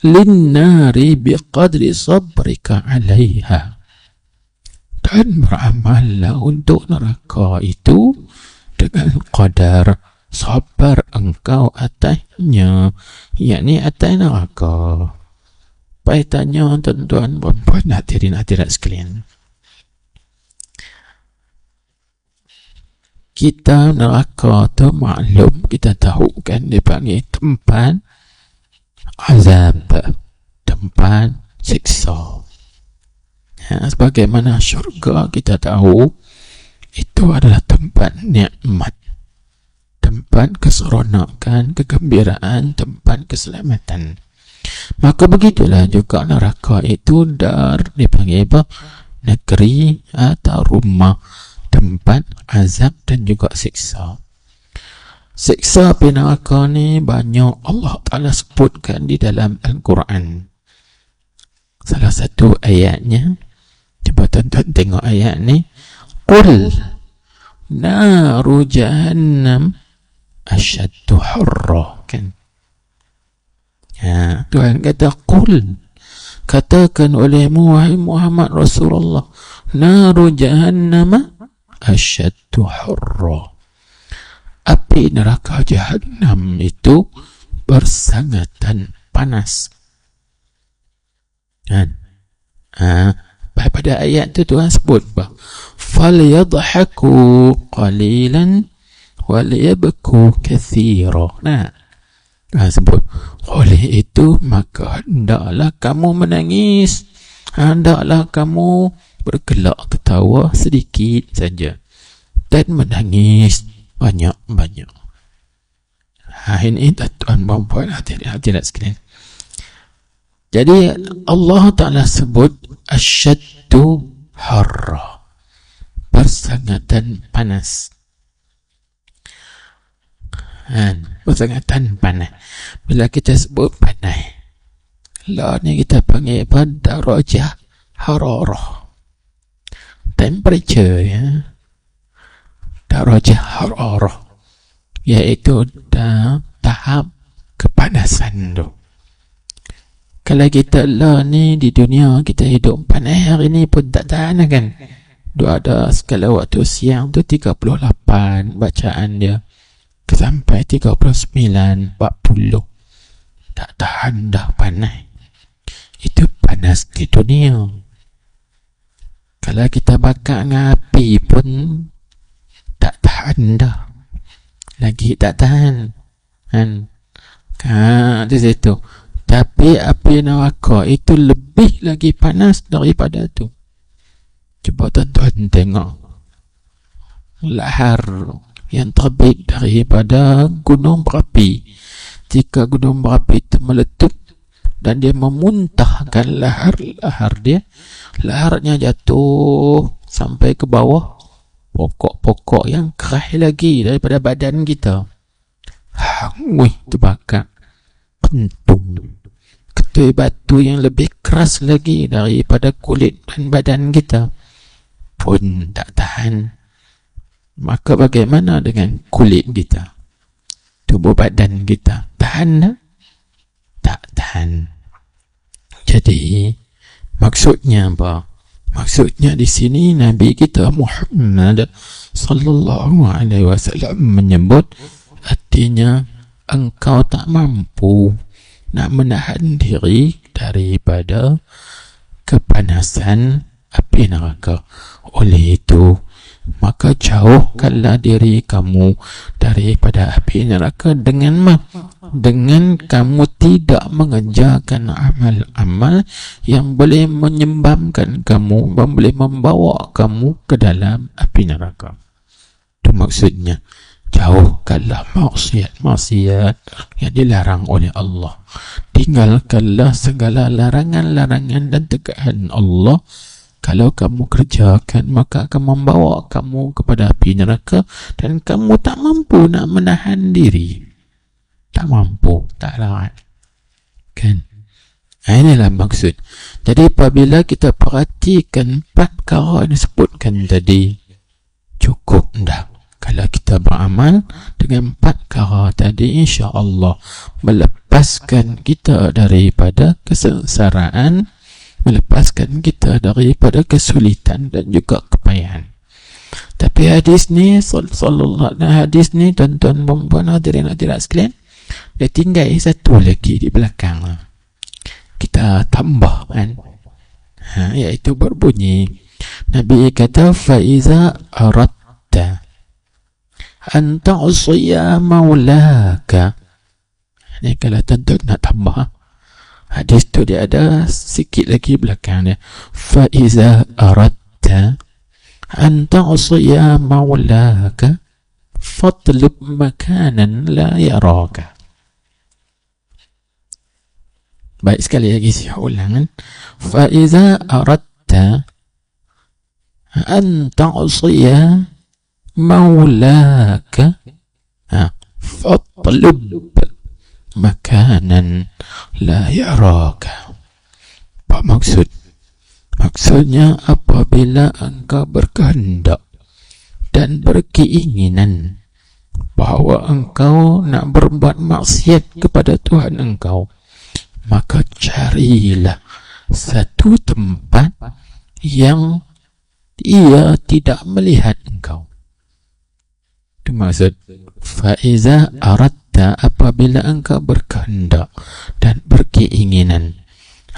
linnari biqadri sabrika alaiha, dan beramallah untuk neraka itu dengan qadar sabar engkau atasnya, yakni atas neraka. Baik, tanya tuan-tuan, puan-puan, hadirin hadirat sekalian, kita neraka tu maklum, kita tahu, kan, dipanggil tempat azab, tempat siksa. Sebagaimana syurga kita tahu itu adalah tempat nikmat, tempat keseronokan, kegembiraan, tempat keselamatan. Maka begitulah juga neraka itu dipanggil apa? Negeri atau rumah, tempat azab dan juga siksa. Siksa api neraka ni banyak Allah Ta'ala sebutkan di dalam Al-Quran. Salah satu ayatnya, cuba tuan-tuan tengok ayat ni. Qul naru jahannam asyaddu harra, kan? Tuhan kata qul, katakan olehmu wahai Muhammad Rasulullah, naru jahannam asyaddu harra, api neraka jahannam itu bersangatan panas. Pada ayat itu Tuhan sebut falyadhaku qalilan waliyabku kathira. Tuhan sebut, oleh itu maka hendaklah kamu menangis, hendaklah kamu bergelak ketawa sedikit saja, dan menangis banyak-banyak. Ini tuan puan hadirat sekalian. Jadi Allah Ta'ala sebut asyaddu harra, bersangatan panas. Bersangatan panas. Bila kita sebut panas, lah ni kita panggil apa? Darajah hararah, temperature, ya. Darajah hararah, iaitu tahap kepanasan tu. Kalau kita lah ni di dunia kita hidup panas hari ni pun tak tahan, kan? Dia ada skala waktu siang tu 38 bacaan dia, sampai 39, 40. Tak tahan dah panas. Itu panas di dunia. Kalau kita bakar dengan api pun tak tahan dah, lagi tak tahan, kan? Di situ. Tapi api neraka itu lebih lagi panas daripada tu. Cuba tuan-tuan tengok lahar yang terbit daripada gunung berapi. Jika gunung berapi itu meletup dan dia memuntahkan lahar dia, laharnya jatuh sampai ke bawah, pokok-pokok yang keras lagi daripada badan kita, hangui terbakar. Ketui batu yang lebih keras lagi daripada kulit dan badan kita pun tak tahan. Maka bagaimana dengan kulit kita, tubuh badan kita? Tahan tak? Tak tahan. Jadi maksudnya apa? Maksudnya di sini Nabi kita Muhammad sallallahu alaihi wasallam menyebut, artinya engkau tak mampu nak menahan diri daripada kepanasan api neraka. Oleh itu, maka jauhkanlah diri kamu daripada api neraka dengan kamu tidak mengerjakan amal-amal yang boleh menyebabkan kamu, boleh membawa kamu ke dalam api neraka. Itu maksudnya, jauhkanlah maksiat yang dilarang oleh Allah, tinggalkanlah segala larangan-larangan dan tegaan Allah. Kalau kamu kerjakan, maka akan membawa kamu kepada api neraka, dan kamu tak mampu nak menahan diri. Tak mampu, tak larat. Kan? Inilah maksud. Jadi apabila kita perhatikan 4 perkara yang disebutkan tadi, cukup dah. Kalau kita beramal dengan 4 perkara tadi, insya-Allah melepaskan kita daripada kesengsaraan, melepaskan kita daripada kesulitan dan juga kepayahan. Tapi hadis ni hadis ni tuan-tuan dan puan hadirin hadirat sekalian, dia tinggal satu lagi di belakang. Kita tambah kan, iaitu berbunyi, Nabi kata, fa iza aradta an ta'siya maulaka. Ni kalau tuan-tuan nak tambah hadis tu, dia ada sikit lagi belakang dia, fa iza aradta an ta'siya maulaka fatlub makanan la yaraka. Baik, sekali lagi saya ulang. Fa iza aradta an ta'siya maulaka fatlub makanan la yaraka. Apa maksud? Maksudnya, apabila engkau berkehendak dan berkeinginan bahawa engkau nak berbuat maksiat kepada Tuhan engkau, maka carilah satu tempat yang ia tidak melihat engkau. Itu maksud faiza aradta, apabila engkau berkehendak dan berkeinginan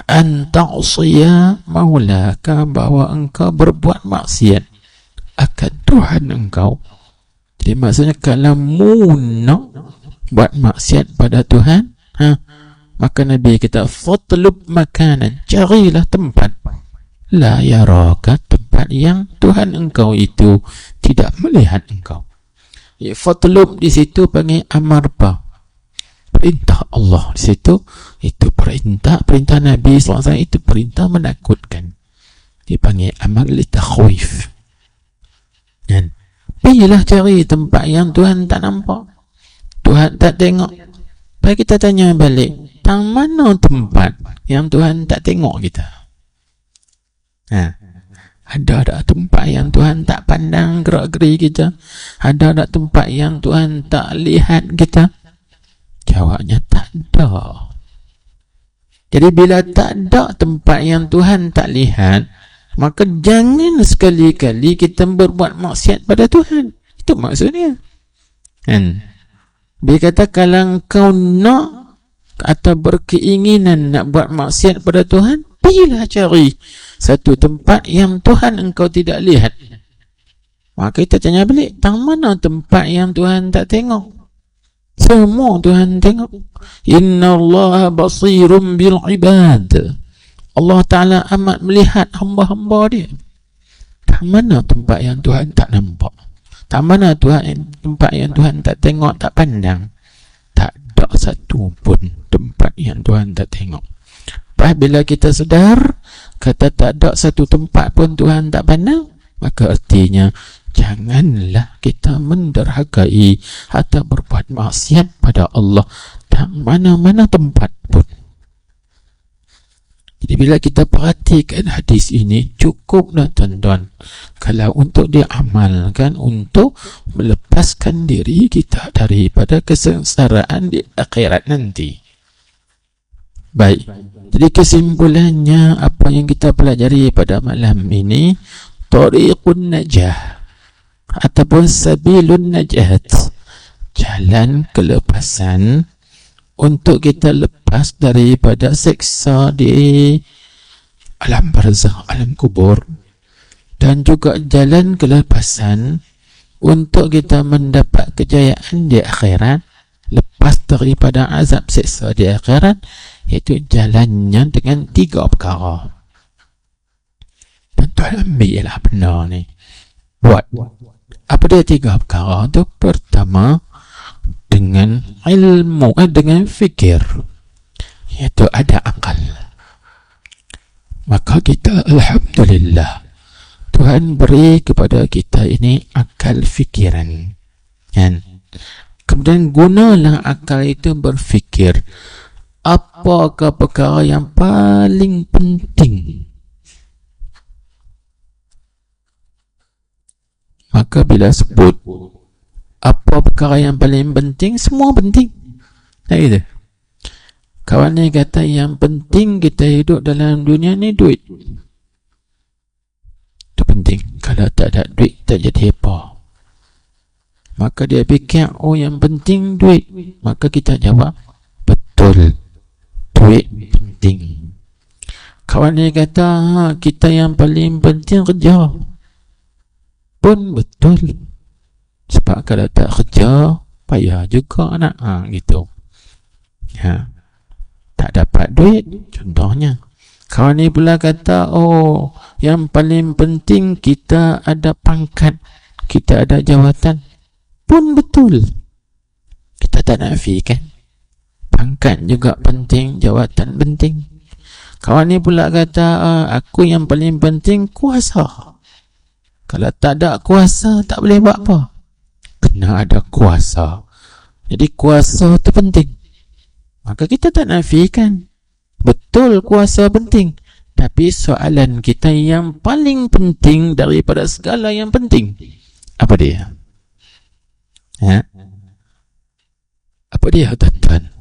an ta'siya maulaka, bahawa engkau berbuat maksiat akan Tuhan engkau. Jadi maksudnya, kalau mu nak buat maksiat pada Tuhan, maka Nabi kata fatlub makanan, carilah tempat la yaraka, tempat yang Tuhan engkau itu tidak melihat engkau. Fatlub di situ panggil amar apa? Perintah Allah di situ, itu perintah Nabi SAW, itu perintah menakutkan. Dipanggil amar li takhwif. Dan pergilah cari tempat yang Tuhan tak nampak, Tuhan tak tengok. Baik, kita tanya balik, tang mana tempat yang Tuhan tak tengok kita? Ada tak tempat yang Tuhan tak pandang gerak-geri kita? Ada tak tempat yang Tuhan tak lihat kita? Jawabnya tak ada. Jadi bila tak ada tempat yang Tuhan tak lihat, maka jangan sekali-kali kita berbuat maksiat pada Tuhan. Itu maksudnya. Dia kata, kalau kau nak atau berkeinginan nak buat maksiat pada Tuhan, pergilah cari satu tempat yang Tuhan engkau tidak lihat. Maka kita tanya balik, tang mana tempat yang Tuhan tak tengok? Semua Tuhan tengok. Inna Allah basirum bil ibad. Allah Ta'ala amat melihat hamba-hamba dia. Tang mana tempat yang Tuhan tak nampak? Tak mana tempat yang Tuhan tak tengok, tak pandang? Tak ada satu pun tempat yang Tuhan tak tengok. Bila kita sedar kata tak ada satu tempat pun Tuhan tak pandang, maka artinya janganlah kita menderhakai atau berbuat maksiat pada Allah tak mana-mana tempat pun. Jadi bila kita perhatikan hadis ini, cukuplah tuan-tuan kalau untuk diamalkan untuk melepaskan diri kita daripada kesengsaraan di akhirat nanti. Baik, jadi kesimpulannya apa yang kita pelajari pada malam ini, tariqun najah ataupun sabilun najat, jalan kelepasan untuk kita lepas daripada seksa di alam barzakh, alam kubur, dan juga jalan kelepasan untuk kita mendapat kejayaan di akhirat, lepas daripada azab seksa di akhirat, iaitu jalannya dengan 3 perkara. Tuan-tuan ambillah benar ni, buat. Apa dia 3 perkara tu? Pertama, dengan ilmu, dengan fikir, iaitu ada akal. Maka kita alhamdulillah, Tuhan beri kepada kita ini akal fikiran, kan? Kemudian gunalah akal itu berfikir, apakah perkara yang paling penting. Maka bila sebut apa perkara yang paling penting, semua penting. Tak gitu? Kawan ni kata yang penting kita hidup dalam dunia ni duit. Itu penting. Kalau tak ada duit, tak jadi apa. Maka dia fikir, oh yang penting duit. Maka kita jawab, betul, duit penting. Kawan ni kata, kita yang paling penting kerja. Pun betul. Sebab kalau tak kerja, payah juga nak, gitu. Ya. Tak dapat duit, contohnya. Kawan ni pula kata, oh, yang paling penting kita ada pangkat, kita ada jawatan. Pun betul. Kita tak nafikan. Pangkat juga penting, jawatan penting. Kawan ni pula kata, aku yang paling penting kuasa. Kalau tak ada kuasa, tak boleh buat apa. Kena ada kuasa. Jadi kuasa itu penting. Maka kita tak nafikan. Betul kuasa penting. Tapi soalan kita yang paling penting daripada segala yang penting, apa dia? Apa dia, tuan-tuan?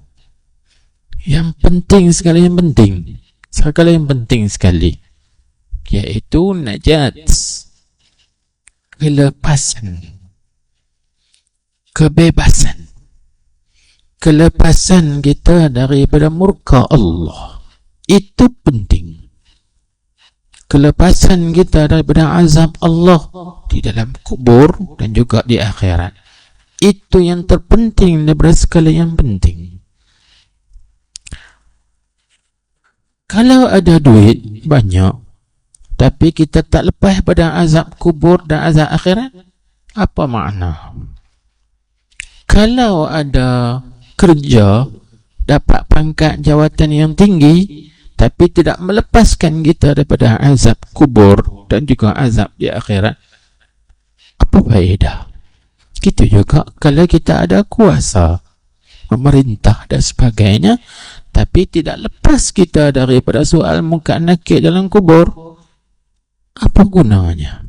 Yang penting, segala yang penting. Segala yang penting sekali. Iaitu najat. Kelepasan, kebebasan, kelepasan kita daripada murka Allah. Itu penting. Kelepasan kita daripada azab Allah di dalam kubur dan juga di akhirat. Itu yang terpenting daripada segala yang penting. Kalau ada duit banyak, tapi kita tak lepas pada azab kubur dan azab akhirat, apa makna? Kalau ada kerja, dapat pangkat jawatan yang tinggi, tapi tidak melepaskan kita daripada azab kubur dan juga azab di akhirat, apa faedah? Gitu juga kalau kita ada kuasa, memerintah dan sebagainya, tapi tidak lepas kita daripada soal muka nakir dalam kubur, apa gunanya?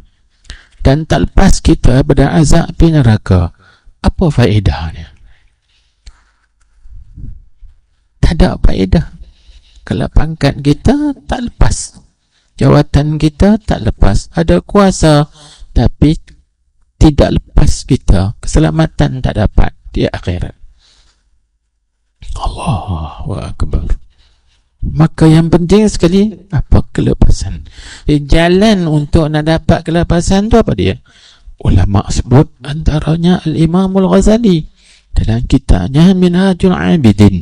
Dan tak lepas kita pada azab api neraka, apa faedahnya? Tak ada faedah. Kalau pangkat kita tak lepas, jawatan kita tak lepas, ada kuasa tapi tidak lepas kita, keselamatan tak dapat di akhirat. Allahu Akbar. Maka yang penting sekali apa? Kelepasan. Jalan untuk nak dapat kelepasan tu apa dia? Ulama sebut antaranya Al-Imam Al-Ghazali dalam kitabnya Minhajul Abidin.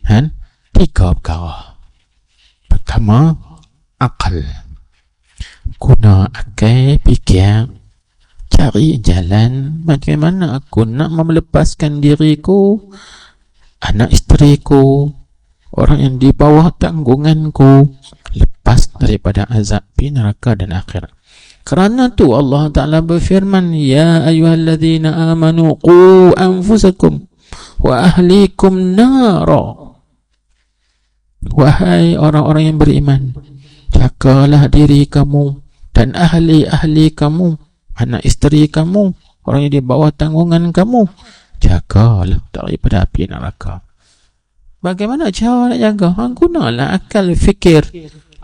3 perkara. Pertama, akal. Guna akal, fikir, cari jalan bagaimana aku nak melepaskan diriku, anak isteriku, orang yang di bawah tanggunganku, lepas daripada azab di neraka dan akhirat. Kerana tu Allah Ta'ala berfirman, ya ayyuhalladzina amanu qu anfusakum wa ahlikum nara. Wahai orang-orang yang beriman, jagalah diri kamu dan ahli-ahli kamu, anak isteri kamu, orang yang di bawah tanggungan kamu, jagalah daripada api neraka. Bagaimana cara nak jaga? Gunalah akal fikir.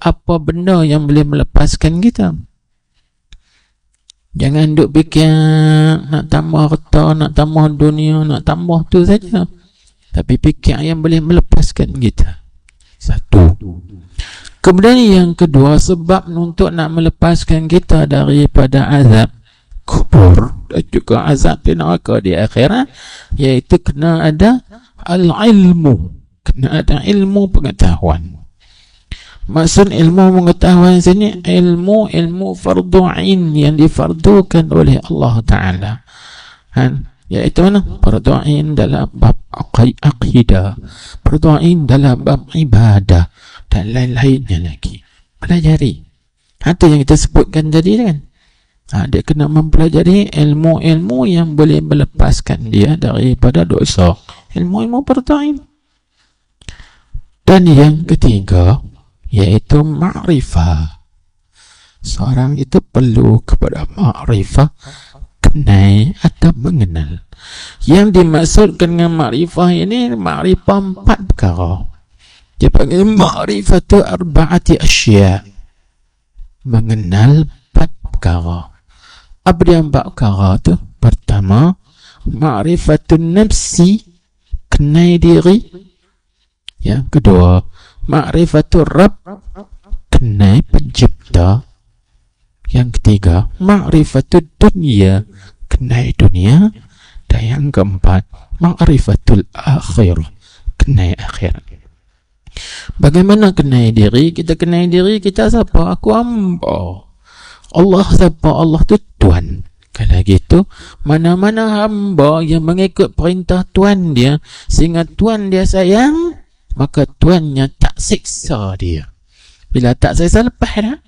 Apa benda yang boleh melepaskan kita? Jangan duk fikir nak tambah harta, nak tambah dunia, nak tambah tu saja. Tapi fikir yang boleh melepaskan kita. Satu. Kemudian yang kedua, sebab untuk nak melepaskan kita daripada azab kubur dan juga azab di neraka di akhirat, iaitu kena ada al-ilmu, kena ada ilmu pengetahuan. Maksud ilmu pengetahuan sini ilmu fardu ain yang difardukan oleh Allah Ta'ala, iaitu mana? Fardu ain dalam bab aqidah, fardu ain dalam bab ibadah dan lain-lainnya lagi. Pelajari. Itu yang kita sebutkan tadi kan. Dia kena mempelajari ilmu-ilmu yang boleh melepaskan dia daripada dosa. Ilmu-ilmu fardu ain. Dan yang ketiga, iaitu ma'rifah. Seorang itu perlu kepada ma'rifah, kenal atau mengenal. Yang dimaksudkan dengan ma'rifah ini, ma'rifah 4 perkara. Dia panggil ma'rifah itu arba'ati asya. Mengenal 4 perkara. Apa dia 4 perkara itu? Pertama, ma'rifatun nafsi, kenal diri. Yang kedua, ma'rifatul Rabb, kenal pencipta. Yang ketiga, ma'rifatul dunia, kenal dunia. Dan yang keempat, ma'rifatul akhirah, kenal akhirat. Bagaimana kenal diri? Kita kenal diri kita siapa? Aku hamba. Allah siapa? Allah tu Tuhan. Kalau gitu, mana-mana hamba yang mengikut perintah Tuhan dia, sehingga Tuhan dia sayang, maka tuannya tak siksa dia. Bila tak siksa, lepas dah.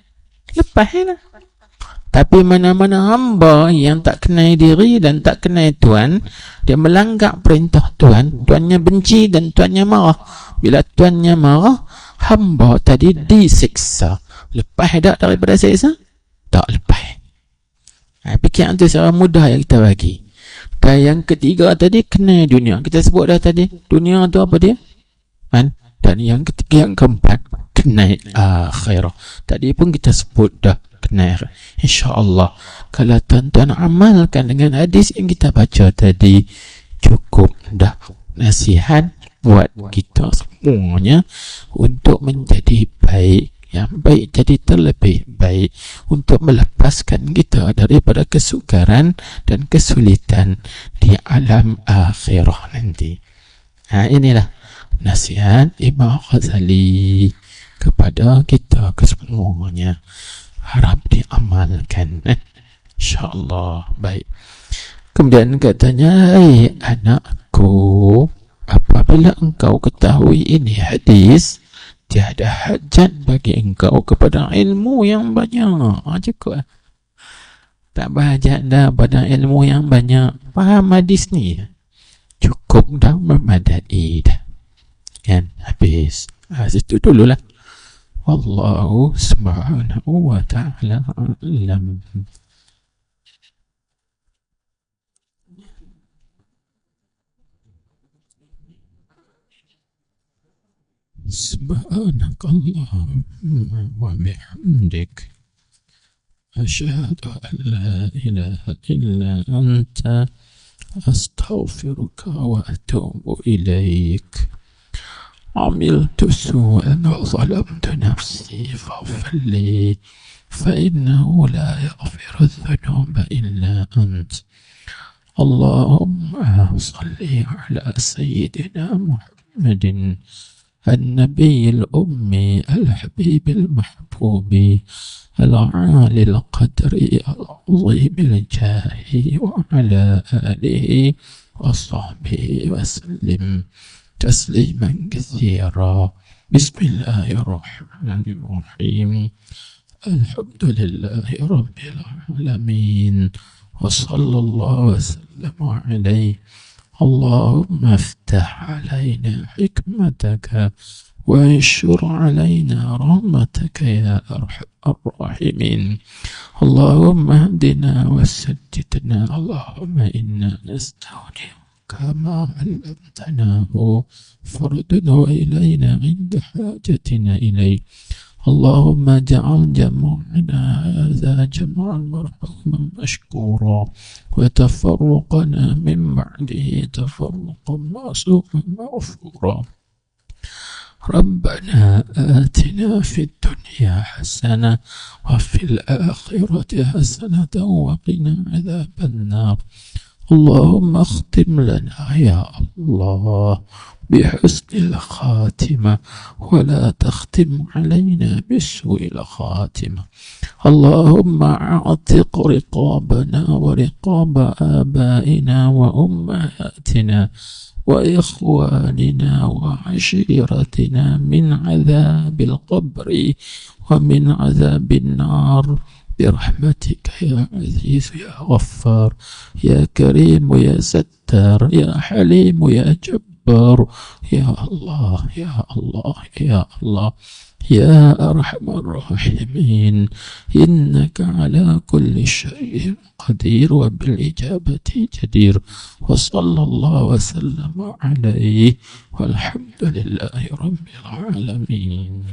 Tapi mana-mana hamba yang tak kenal diri dan tak kenal Tuhan, dia melanggar perintah Tuhan, tuannya benci dan tuannya marah. Bila tuannya marah, hamba tadi disiksa. Lepas tak daripada siksa? Tak lepas. Fikir itu secara mudah yang kita bagi. Dan yang ketiga tadi, kenal dunia. Kita sebut dah tadi, dunia tu apa dia? Dan yang ketiga, yang keempat, kenal akhirah. Tadi pun kita sebut dah kenal. InsyaAllah kalau tuan-tuan amalkan dengan hadis yang kita baca tadi, cukup dah nasihat buat kita semuanya untuk menjadi baik, yang baik jadi terlebih baik, untuk melepaskan kita daripada kesukaran dan kesulitan di alam akhirah nanti. Inilah nasihat Imam Ghazali kepada kita kesemuanya. Harap diamalkan, InsyaAllah. Baik. Kemudian katanya, hai anakku, apabila engkau ketahui ini hadis, tiada hajat bagi engkau kepada ilmu yang banyak. Cukup. Tak berhajat dah pada ilmu yang banyak. Faham hadis ni? Cukup dah, memadai dah. Kan? Habis. Situ dululah. Wallahu subhanahu wa ta'ala alam. Subhanakallahumma wa bihamdik, asyhadu an la ilaha illa anta, astaghfiruka wa atubu ilaik. عملت سوءا وظلمت نفسي فاغفر لي فإنه لا يغفر الذنوب إلا أنت. اللهم صل على سيدنا محمد النبي الأمي الحبيب المحبوب العالي القدر العظيم الجاه وعلى آله وصحبه وسلم تسليما كثيرا. بسم الله الرحمن الرحيم. الحمد لله رب العالمين وصلى الله وسلم عليه. اللهم افتح علينا حكمتك وانشر علينا رحمتك يا أرحم الراحمين. اللهم اهدنا وسددنا. اللهم إنا نستودعك ما علمتناه فردده إلينا عند حاجتنا إليه. اللهم اجعل جمعنا هذا جمعا مرحوما مشكورا، وتفرقنا من بعده تفرقا معصوما مغفورا. ربنا آتنا في الدنيا حسنة وفي الآخرة حسنة وقنا عذاب النار. اللهم اختم لنا يا الله بحسن الخاتمة، ولا تختم علينا بسوء الخاتمة. اللهم اعتق رقابنا ورقاب آبائنا وأمهاتنا وإخواننا وعشيرتنا من عذاب القبر ومن عذاب النار برحمتك يا عزيز يا غفار، يا كريم يا ستار، يا حليم يا جبار، يا الله يا الله يا الله يا أرحم الراحمين. إنك على كل شيء قدير وبالإجابة جدير. وصلى الله وسلم عليه، والحمد لله رب العالمين.